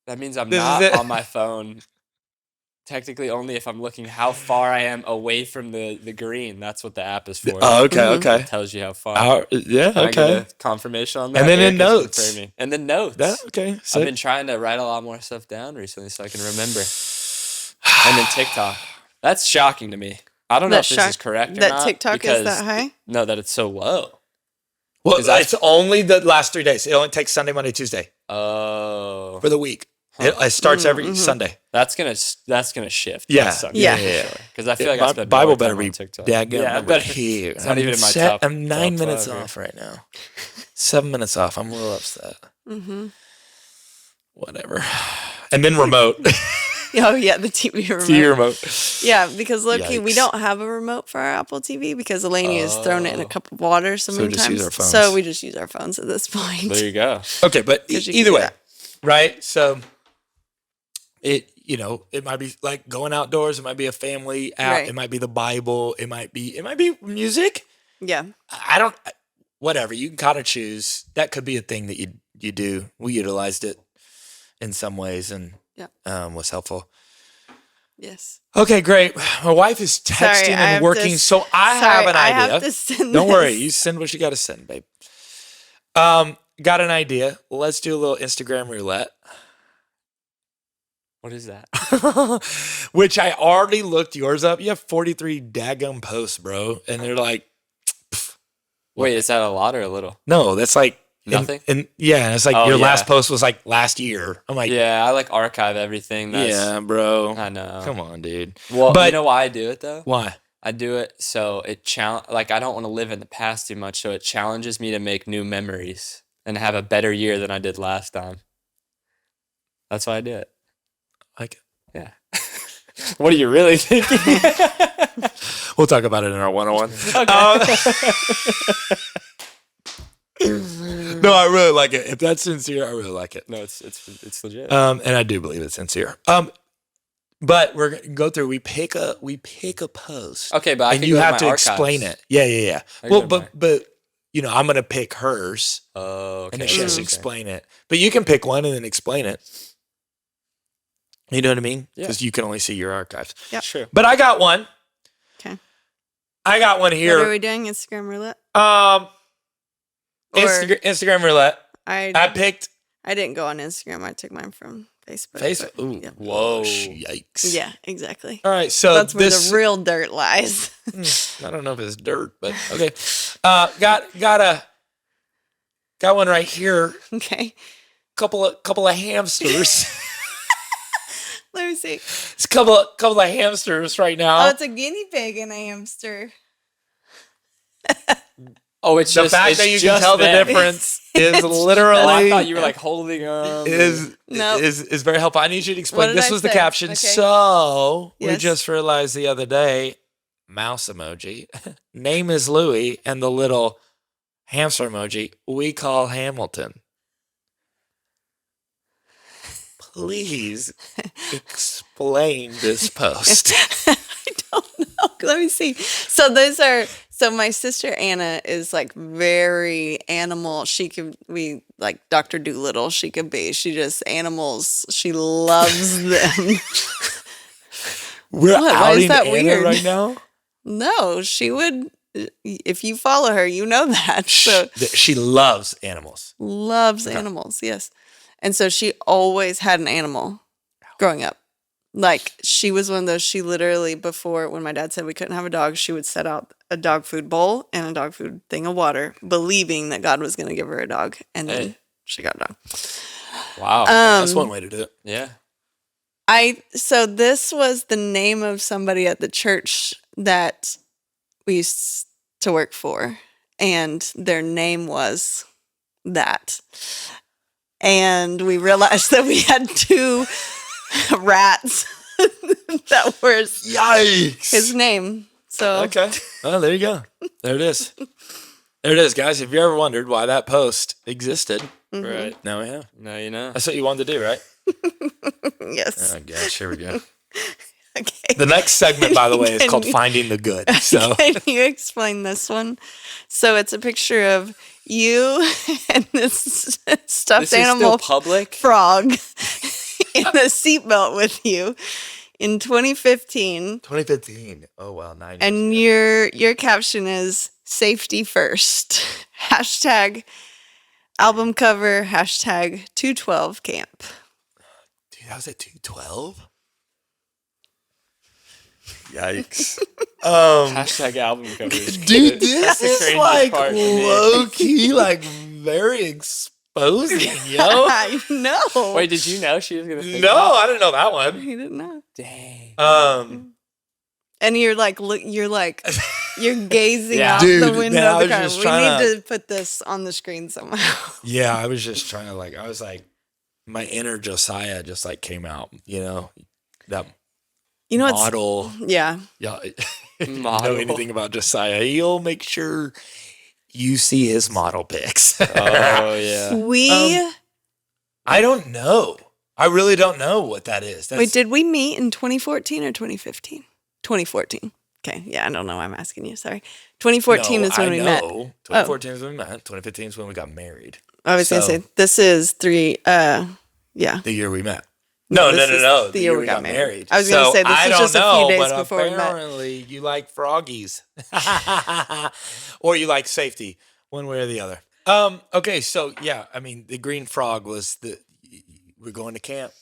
That means I'm This is not it. on my phone. Technically, only if I'm looking how far I am away from the green. That's what the app is for. Oh, okay, okay. It tells you how far. Yeah, Can I get okay. a confirmation on that? And then in Eric is notes. confirming. And then notes. Okay. I've been trying to write a lot more stuff down recently so I can remember. And then TikTok. That's shocking to me. I don't know if this is correct or not. That TikTok is that high? No, that it's so low. Well, it's only the last 3 days. It only takes Sunday, Monday, Tuesday Oh. for the week. It starts every Sunday. That's gonna shift. Yeah. Yeah. Because I feel like I spent Bible more better time be on TikTok. daggum here. It's not even in my top. I'm 9 top minutes 5, off right now. 7 minutes off. I'm a little upset. Mm-hmm. Whatever. And then remote. Oh, yeah, the TV remote. TV remote. Yeah, because low-key, we Yikes. don't have a remote for our Apple TV because Eleni has thrown it in a cup of water so many we just times. use our phones. So we just use our phones at this point. There you go. Okay, but 'Cause you can either do way, that. right? So it might be like going outdoors. It might be a family app. Right. It might be the Bible. It might be music. Yeah. I don't. Whatever. You can kind of choose. That could be a thing that you do. We utilized it in some ways, and was helpful. Yes. Okay, great. My wife is texting Sorry, I and have working, to- so I Sorry, have an I idea. have to send Don't worry, this. you send what you got to send, babe. Got an idea. Let's do a little Instagram roulette. What is that? Which I already looked yours up. You have 43 daggum posts, bro. And they're like, Wait, is that a lot or a little? no, that's like Nothing? And yeah, it's like Oh, your yeah. last post was like last year. I'm like, Yeah, I like archive everything. yeah, bro. I know. Come on, dude. Well, But- you know why I do it though? Why? I do it so it like I don't want to live in the past too much, so it challenges me to make new memories and have a better year than I did last time. That's why I do it. Like, Yeah. What are you really thinking? we'll talk about it in our one-on-one. No, I really like it. If that's sincere, I really like it. No, it's legit. And I do believe it's sincere. But we're gonna go through. We pick a post. Okay, but I and can you go have my to archives. explain it. Yeah. I Well, can go but I'm gonna pick hers, Oh, okay. and then she has to Okay. explain it. But you can pick one and then explain it. You know what I mean? Yeah. Because you can only see your archives. Yep. Sure. But I got one. Okay. I got one What are here. we doing? Instagram roulette? Um, Or- Instagram roulette. I I picked didn't go on Instagram. I took mine from Facebook. Facebook. but- Ooh, yeah. Whoa. Yikes. Yeah, exactly. All right. So That's where this. the real dirt lies. I don't know if it's dirt, but okay. Got one right here. Okay. Couple of hamsters. Let me see. It's a couple of hamsters right now. Oh, it's a guinea pig and a hamster. Oh, it's The just fact it's that you can just tell the them. difference is It's- literally. Oh, I thought you were like holding them. No. is very helpful. I need you to explain. did This I was the say? caption. Okay. So we Yes. just realized the other day, mouse emoji, name is Louie, and the little hamster emoji we call Hamilton. Please explain this post. I don't know. Let me see. So my sister Anna is like very animal. We like Dr. Doolittle. She could be. She just animals. She loves them. We're What? Why is outing that Anna weird? right now. No, she would. If you follow her, you know that. So She loves animals. loves animals. Yes. And so she always had an animal growing up. Like she was one of those, she literally, before when my dad said we couldn't have a dog, she would set out a dog food bowl and a dog food thing of water, believing that God was going to give her a dog. And then Hey. she got a dog. Wow. That's one way to do it. Yeah. So this was the name of somebody at the church that we used to work for. And their name was that. And we realized that we had two rats that was Yikes. his name. So Okay. Oh, there you go. There it is. There it is, guys. If you ever wondered why that post existed, Right. now we have. Now you know. That's what you wanted to do, right? yes. Oh, gosh. Here we go. Okay. The next segment, by the way, is Can called you- Finding the Good. So, Can you explain this one? So it's a picture of you and this stuffed This is animal still public. frog in a seatbelt with you in 2015. 2015. Oh, wow. 9 years And ago. your caption is safety first. Hashtag album cover, hashtag 212 camp. Dude, that was at 212? Yikes. Hashtag album covers. Dude, That's this the is strangest like part to me. low key, like very exposing, yo. I know. Wait, did you know she was gonna? Think No, that? I didn't know that one. He didn't know. Dang. And you're like, you're gazing Yeah. out Dude, the window man, I of the was car. just We trying need to put this on the screen somehow. Yeah, I was just trying to I was like, my inner Josiah just came out, that You know what's model. yeah. Yeah, if you know Model. anything about Josiah, he'll make sure you see his model pics. Oh yeah. We I don't know. I really don't know what that is. wait, did we meet in 2014 or 2015? 2014. Okay, yeah, I don't know why I'm asking you. Sorry. 2014 is when we met. 2014 is when we met. 2015 is when we got married. I was gonna So- say this is 3 yeah. The year we met. No, this is no. The year we got married. I was going to So say, this I is don't just know, a few days but before we met. apparently you like froggies. Or you like safety, one way or the other. Okay, so yeah, I mean, the green frog was we're going to camp.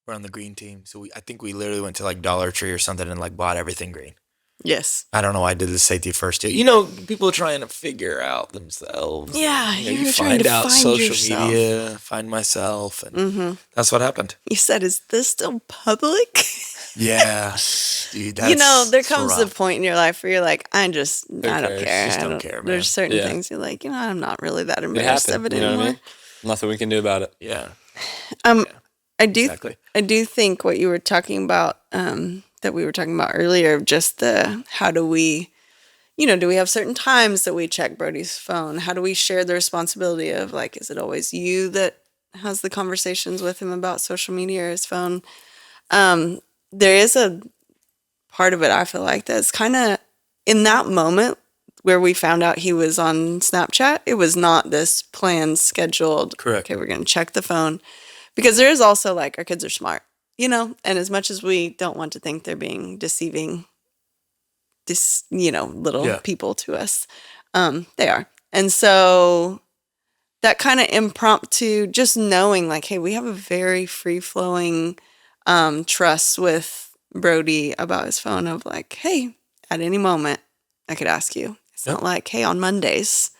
We're on the green team. So I think we literally went to like Dollar Tree or something and like bought everything green. Yes. I don't know why I did the safety first too. You know, people trying to figure out themselves. Yeah, You trying find to out find social yourself. media, find myself, and that's what happened. You said, is this still public? Yeah, dude. There comes the point in your life where you're like, I don't cares? care. Just don't care, man. There's certain Yeah. things you're like, I'm not really that It embarrassed happened. of it You know anymore. what I mean? Nothing we can do about it. Yeah. I do. Exactly. I do think what you were talking about, that we were talking about earlier, just how do we, do we have certain times that we check Brody's phone? How do we share the responsibility of, like, is it always you that has the conversations with him about social media or his phone? There is a part of it, I feel like, that's kind of in that moment where we found out he was on Snapchat. It was not this planned, scheduled. Correct. Okay, we're going to check the phone. Because there is also, like, our kids are smart, and as much as we don't want to think they're being deceiving, little people to us, they are. And so that kind of impromptu, just knowing, like, hey, we have a very free-flowing trust with Brody about his phone of, like, hey, at any moment, I could ask you. It's not like, hey, on Mondays.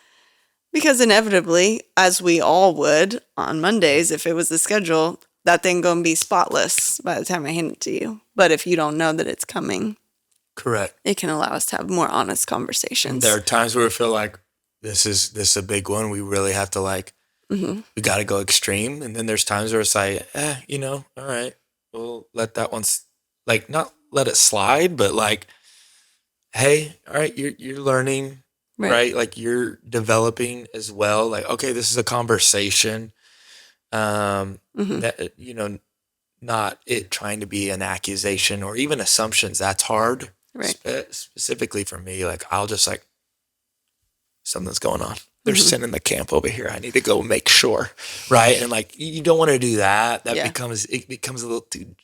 Because inevitably, as we all would on Mondays, if it was the schedule, that thing going to be spotless by the time I hand it to you. But if you don't know that it's coming, Correct. it can allow us to have more honest conversations. There are times where we feel like this is a big one. We really have to we got to go extreme. And then there's times where it's like, all right, we'll let that one, not let it slide, but like, hey, all right, you're learning. Right. Like you're developing as well. Like, okay, this is a conversation. That, not it trying to be an accusation or even assumptions. That's hard. Right. Specifically for me, like I'll just like, something's going on. They're sending the camp over here. I need to go make sure. Right. And like, you don't want to do that. It becomes a little too,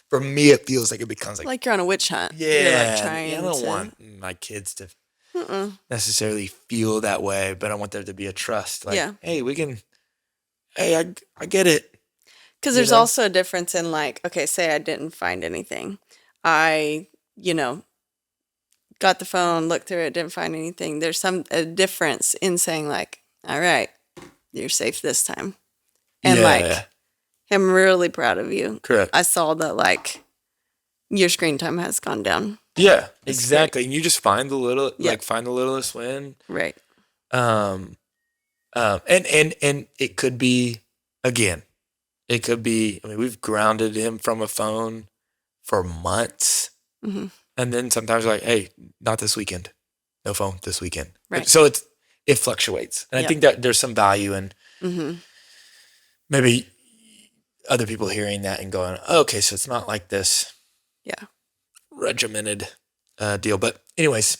for me, it feels like it becomes like you're on a witch hunt. Yeah. You're like trying I don't want my kids to necessarily feel that way, but I want there to be a trust. Like, hey, I get it. Because there's also a difference in, like, okay, say I didn't find anything. I, got the phone, looked through it, didn't find anything. There's a difference in saying, like, all right, you're safe this time. And like, I'm really proud of you. Correct. I saw that, like, your screen time has gone down. Yeah, exactly. And you just find the find the littlest win. Right. And it could be, again, we've grounded him from a phone for months. Mm-hmm. And then sometimes we're like, hey, not this weekend. No phone this weekend. Right. So it fluctuates. And I think that there's some value in maybe other people hearing that and going, oh, okay, so it's not like this regimented deal. But anyways.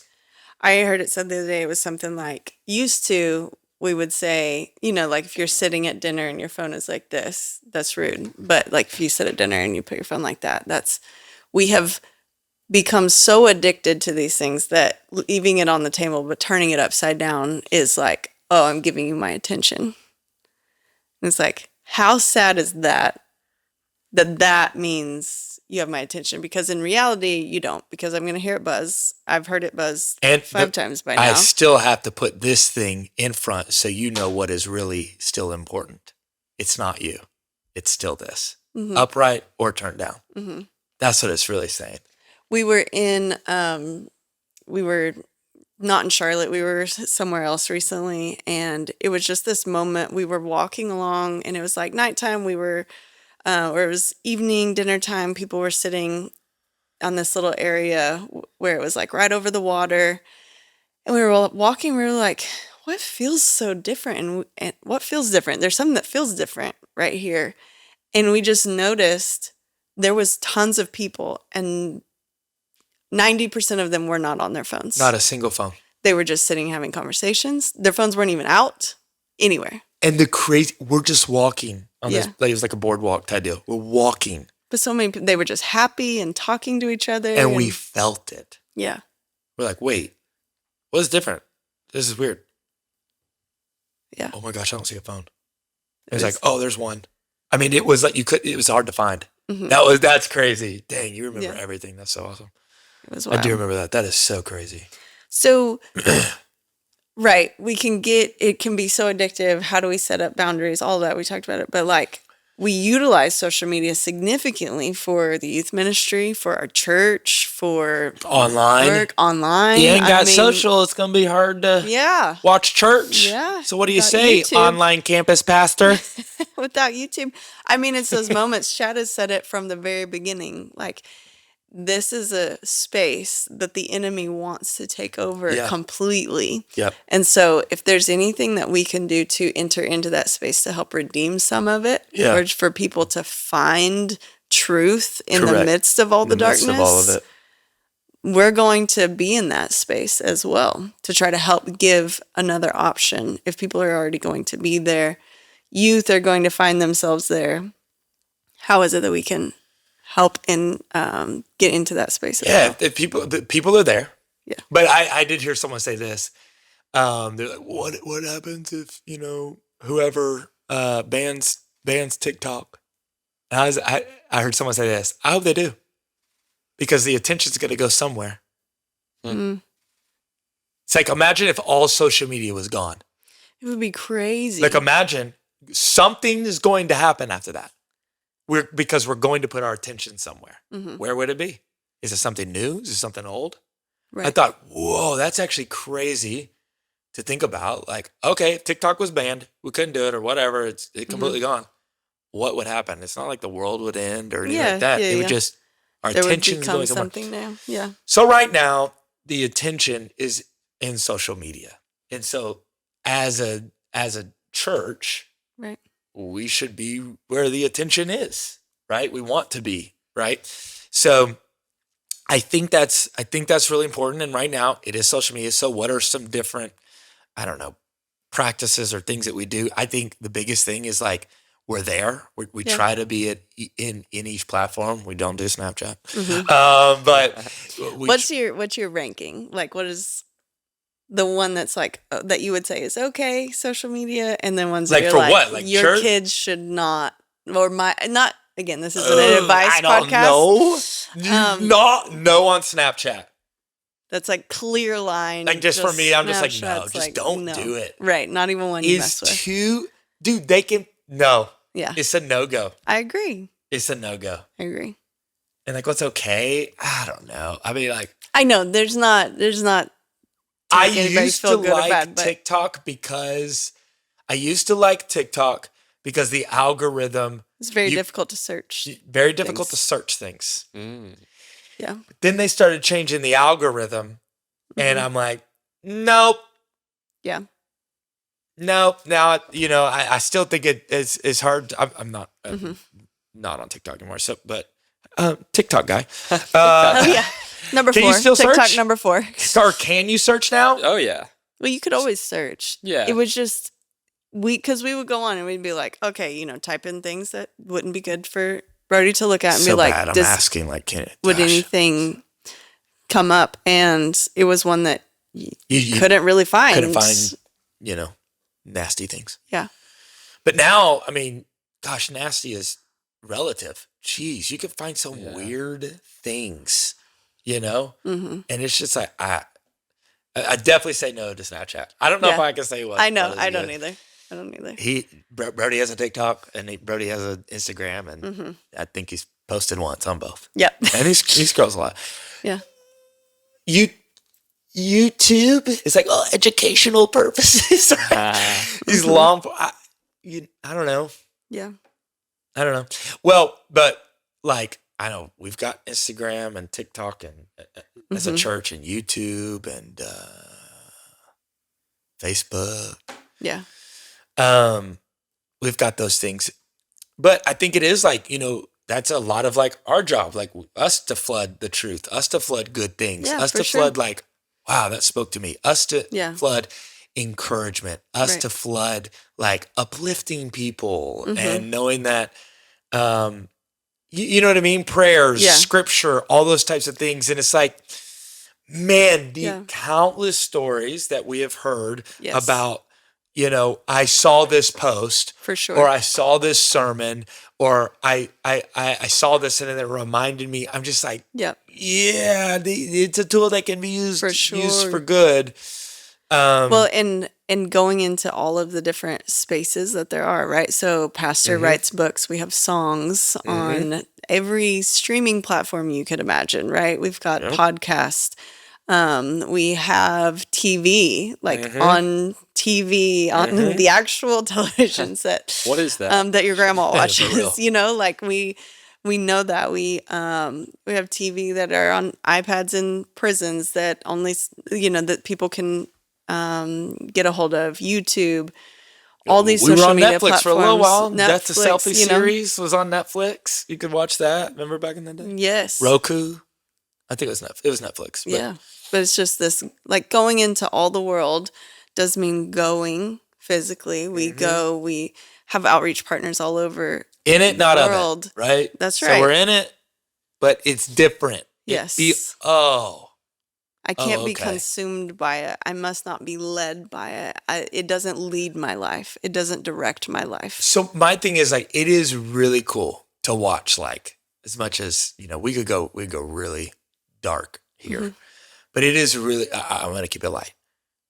I heard it said the other day, it was something like, used to, we would say, like if you're sitting at dinner and your phone is like this, that's rude. But like if you sit at dinner and you put your phone like that, we have become so addicted to these things that leaving it on the table but turning it upside down is like, oh, I'm giving you my attention. And it's like, how sad is that means you have my attention? Because in reality, you don't, because I'm going to hear it buzz. I've heard it buzz 5 times by now. I still have to put this thing in front so you know what is really still important. It's not you. It's still this. Upright or turned down. Mm-hmm. That's what it's really saying. We were not in Charlotte. We were somewhere else recently. And it was just this moment. We were walking along and it was like nighttime. We were, or it was evening, dinner time. People were sitting on this little area where it was like right over the water. And we were walking. We were like, what feels so different? And what feels different? There's something that feels different right here. And we just noticed there was tons of people and 90% of them were not on their phones. Not a single phone. They were just sitting having conversations. Their phones weren't even out anywhere. And we're just walking on this, like, it was like a boardwalk type deal. We're walking. But so many people, they were just happy and talking to each other. And we felt it. Yeah. We're like, wait, what's different? This is weird. Yeah. Oh my gosh, I don't see a phone. It was like, oh, there's one. I mean, it was like it was hard to find. Mm-hmm. That's crazy. Dang, you remember everything. That's so awesome. It was wild. I do remember that. That is so crazy. So, right, it can be so addictive. How do we set up boundaries? All of that, we talked about it. But like, we utilize social media significantly for the youth ministry, for our church, for online. work, online. You ain't got social. It's going to be hard to watch church. Yeah. So what do you say, YouTube. Online campus pastor? Without YouTube. I mean, it's those moments. Chad has said it from the very beginning. Like, this is a space that the enemy wants to take over completely. Yep. And so if there's anything that we can do to enter into that space to help redeem some of it, or for people to find truth in the midst of all the darkness, of all of it, we're going to be in that space as well to try to help give another option. If people are already going to be there, youth are going to find themselves there. How is it that we can help and get into that space? If people are there. Yeah. But I did hear someone say this. They're like, what happens if, whoever bans TikTok? And I heard someone say this. I hope they do. Because the attention's going to go somewhere. Mm-hmm. It's like, imagine if all social media was gone. It would be crazy. Like, imagine something is going to happen after that. Because we're going to put our attention somewhere. Mm-hmm. Where would it be? Is it something new? Is it something old? Right. I thought, whoa, that's actually crazy to think about. Like, okay, if TikTok was banned, we couldn't do it or whatever. It's completely gone. What would happen? It's not like the world would end or anything like that. It would just, our attention is going somewhere. Something now. Yeah. So right now, the attention is in social media. And so as a church, right, we should be where the attention is, right? We want to be, right? So I think that's really important. And right now it is social media. So what are some different, practices or things that we do? I think the biggest thing is like, we're there. We try to be in each platform. We don't do Snapchat. Mm-hmm. But what's your ranking? Like, what is the one that's like that you would say is okay, social media, and then ones like that for you're what? Like your church? Kids should not, or not. Again, this isn't an advice podcast. No on Snapchat. That's like clear line. Like just for me, I'm just like, no, Snapchat's just don't do it. Right, not even one you mess with. Dude, they can, no. Yeah. It's a no-go. I agree. It's a no-go. I agree. And like, what's okay? I don't know. I mean, like. I know, there's not. I used to like TikTok because the algorithm. It's very difficult to search. Very difficult to search things. Mm. Yeah. Then they started changing the algorithm, and I'm like, nope. Yeah. Nope. Now, I still think it is hard. I'm not not on TikTok anymore. So, but TikTok guy. Oh yeah. Number 4. Can you still TikTok search? number 4. Can you search now? Oh yeah. Well, you could always search. Yeah. It was just because we would go on and we'd be like, okay, type in things that wouldn't be good for Brody to look at and so be like, bad. I'm asking like, would anything come up? And it was one that you couldn't really find. Couldn't find, nasty things. Yeah. But now, I mean, gosh, nasty is relative. Jeez, you could find some weird things, Mm-hmm. and it's just like, I definitely say no to Snapchat. I don't know if I can say what. I know. I don't either. Brody has a TikTok and Brody has an Instagram, and I think he's posted once on both. Yep. And he scrolls a lot. Yeah. YouTube is like, educational purposes. These long. I don't know. Yeah. I don't know. Well, but like, I know we've got Instagram and TikTok and as a church and YouTube and Facebook. Yeah. We've got those things, but I think it is like, that's a lot of like our job, like us to flood the truth, us to flood good things, us to flood like, wow, that spoke to me, us to flood encouragement, us Right. to flood like uplifting people Mhm. and knowing that, you know what I mean? Prayers, Yeah. scripture, all those types of things. And it's like, man, the Yeah. countless stories that we have heard Yes. about, I saw this post For sure. or I saw this sermon or I saw this and it reminded me. I'm just like, Yep. yeah, it's a tool that can be used For used sure. for good. Well, and going into all of the different spaces that there are, right? So pastor writes books. We have songs on every streaming platform you could imagine, right? We've got podcasts. We have TV, like on TV, on the actual television set. What is that? That your grandma For real. watches, like we know that we have TV that are on iPads in prisons that only, that people can get a hold of, YouTube, all these we were social on media Netflix platforms. for a little while. Death to Netflix, Selfie series was on Netflix. You could watch that. Remember back in the day? Yes. Roku. I think it was Netflix. It was Netflix. But Yeah. But it's just this, like going into all the world does mean going physically. We go, we have outreach partners all over in it, not world. of it, right? That's So right. we're in it, but it's different. Yes. I can't be okay. consumed by it. I must not be led by it. It doesn't lead my life. It doesn't direct my life. So my thing is like, it is really cool to watch, like as much as, we could go really dark here, but it is really, I'm going to keep it light.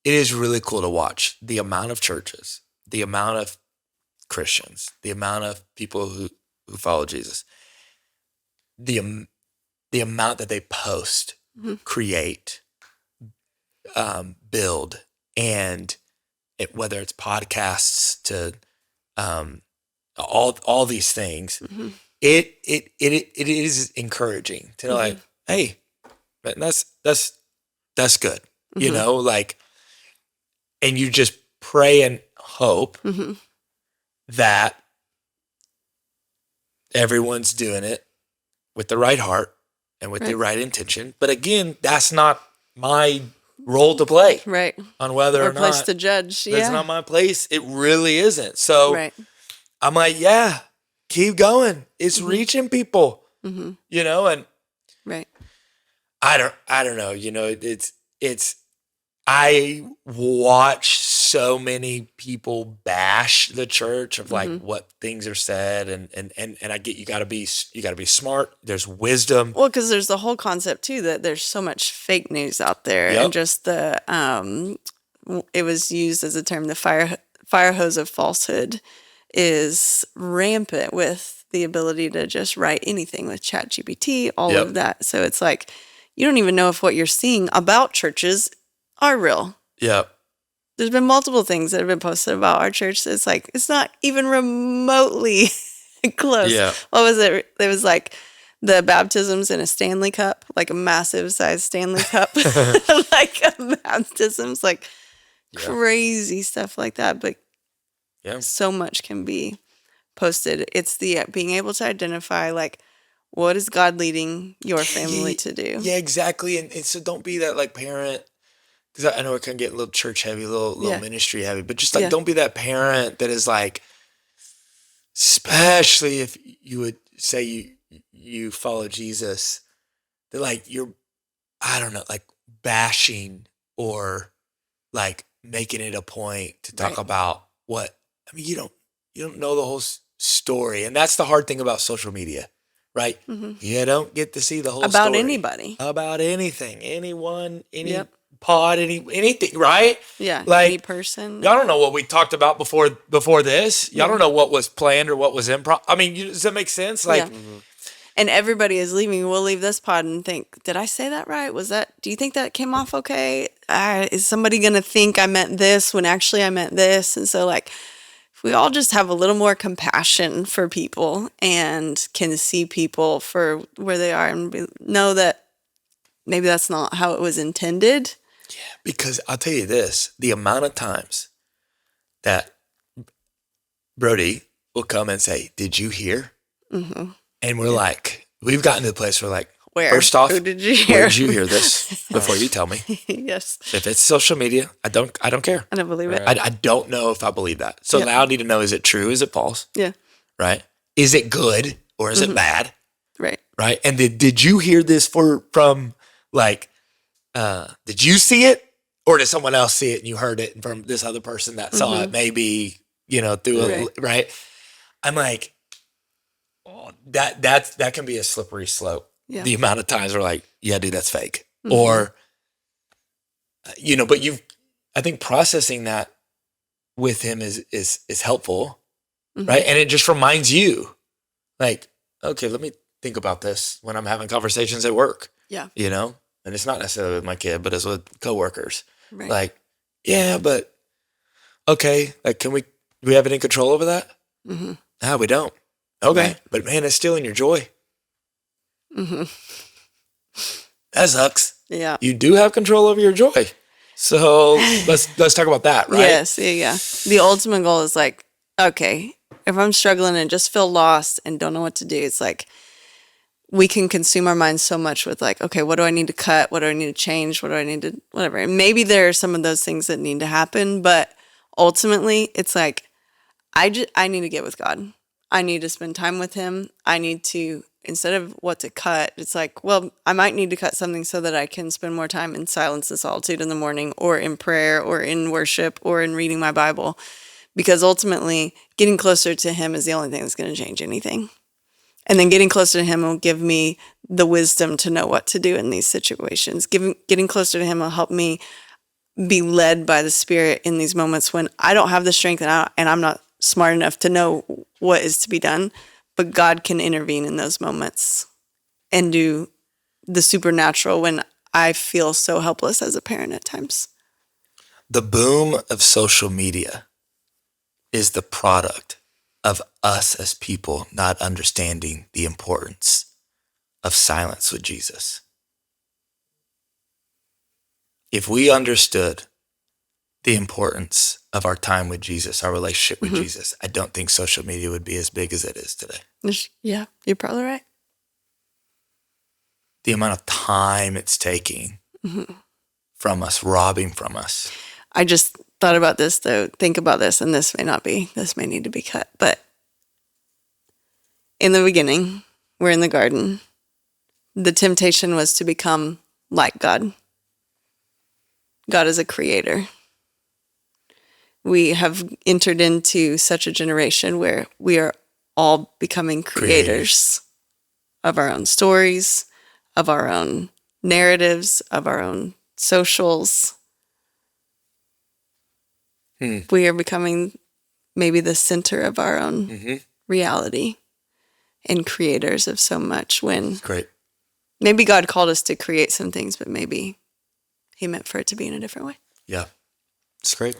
It is really cool to watch the amount of churches, the amount of Christians, the amount of people who follow Jesus, the amount that they post, create, build, and whether it's podcasts to all these things, it is encouraging to know, like, hey, man, that's good, like, and you just pray and hope that everyone's doing it with the right heart and with the right intention. But again, that's not my role to play, Right. on whether or place not to judge. That's Yeah. not my place. It really isn't. So Right. I'm like, yeah, keep going. It's reaching people, and Right. I don't know, I watch so many people bash the church of like what things are said, and I get you gotta be smart. There's wisdom. Well, because there's the whole concept too that there's so much fake news out there, Yep. and just the it was used as a term, the fire hose of falsehood is rampant with the ability to just write anything with ChatGPT, all Yep. of that. So it's like you don't even know if what you're seeing about churches are real. Yeah. There's been multiple things that have been posted about our church. It's like, it's not even remotely close. Yeah. What was it? It was like the baptisms in a Stanley cup, like a massive size Stanley cup, like baptisms, like crazy stuff like that. But so much can be posted. It's the being able to identify, like, what is God leading your family to do? Yeah, exactly. And so don't be that like parent, because I know it can get a little church heavy, a little ministry heavy, but just like don't be that parent that is like, especially if you would say you follow Jesus, that like you're, I don't know, like bashing or like making it a point to talk about what, I mean, you don't know the whole story. And that's the hard thing about social media, right? You don't get to see the whole About story. anybody. About anything, anyone, any Yep. pod, anything, right? Yeah, Like, any person. Y'all don't know what we talked about before this. Y'all don't know what was planned or what was improv. I mean, does that make sense? Like, And everybody is leaving. We'll leave this pod and think, did I say that right? Do you think that came off okay? Is somebody going to think I meant this when actually I meant this? And so, like, if we all just have a little more compassion for people and can see people for where they are and know that maybe that's not how it was intended. because I'll tell you this, the amount of times that Brody will come and say, did you hear? And we're like, we've gotten to the place where we're like, Where? First off, who did you where hear? did you hear this before you tell me? Yes, If it's social media, I don't care. I don't believe it. Right. I don't know if I believe that. So Yep. now I need to know, is it true? Is it false? Yeah, Right? Is it good or is it bad? right. Right? And did you hear this from like, did you see it or did someone else see it and you heard it from this other person that saw it maybe, through Right. right? I'm like, oh, that can be a slippery slope. Yeah. The amount of times we're like, yeah, dude, that's fake. Or, but I think processing that with him is helpful. Right. And it just reminds you like, okay, let me think about this when I'm having conversations at work, Yeah, and it's not necessarily with my kid, but it's with coworkers. right. Like, yeah, but okay. Like, do we have any control over that? No, we don't. Okay. Right. But man, it's stealing your joy. That sucks. Yeah. You do have control over your joy. So let's talk about that, right? Yes, yeah. The ultimate goal is like, okay, if I'm struggling and just feel lost and don't know what to do, it's like we can consume our minds so much with like, okay, what do I need to cut? What do I need to change? What do I need to, whatever. And maybe there are some of those things that need to happen, but ultimately it's like, I need to get with God. I need to spend time with him. I need to, instead of what to cut, it's like, well, I might need to cut something so that I can spend more time in silence and solitude in the morning or in prayer or in worship or in reading my Bible. Because ultimately, getting closer to him is the only thing that's going to change anything. And then getting closer to him will give me the wisdom to know what to do in these situations. Getting closer to him will help me be led by the Spirit in these moments when I don't have the strength and I'm not smart enough to know what is to be done. But God can intervene in those moments and do the supernatural when I feel so helpless as a parent at times. The boom of social media is the product of us as people not understanding the importance of silence with Jesus. If we understood the importance of our time with Jesus, our relationship with Jesus, I don't think social media would be as big as it is today. Yeah, you're probably right. The amount of time it's taking from us, robbing from us. I just thought about this, though. Think about this, and this may need to be cut. But in the beginning, we're in the garden. The temptation was to become like God. God is a creator. We have entered into such a generation where we are all becoming creators of our own stories, of our own narratives, of our own socials. We are becoming maybe the center of our own reality and creators of so much, when Great. maybe God called us to create some things, but maybe he meant for it to be in a different way. Yeah. It's great.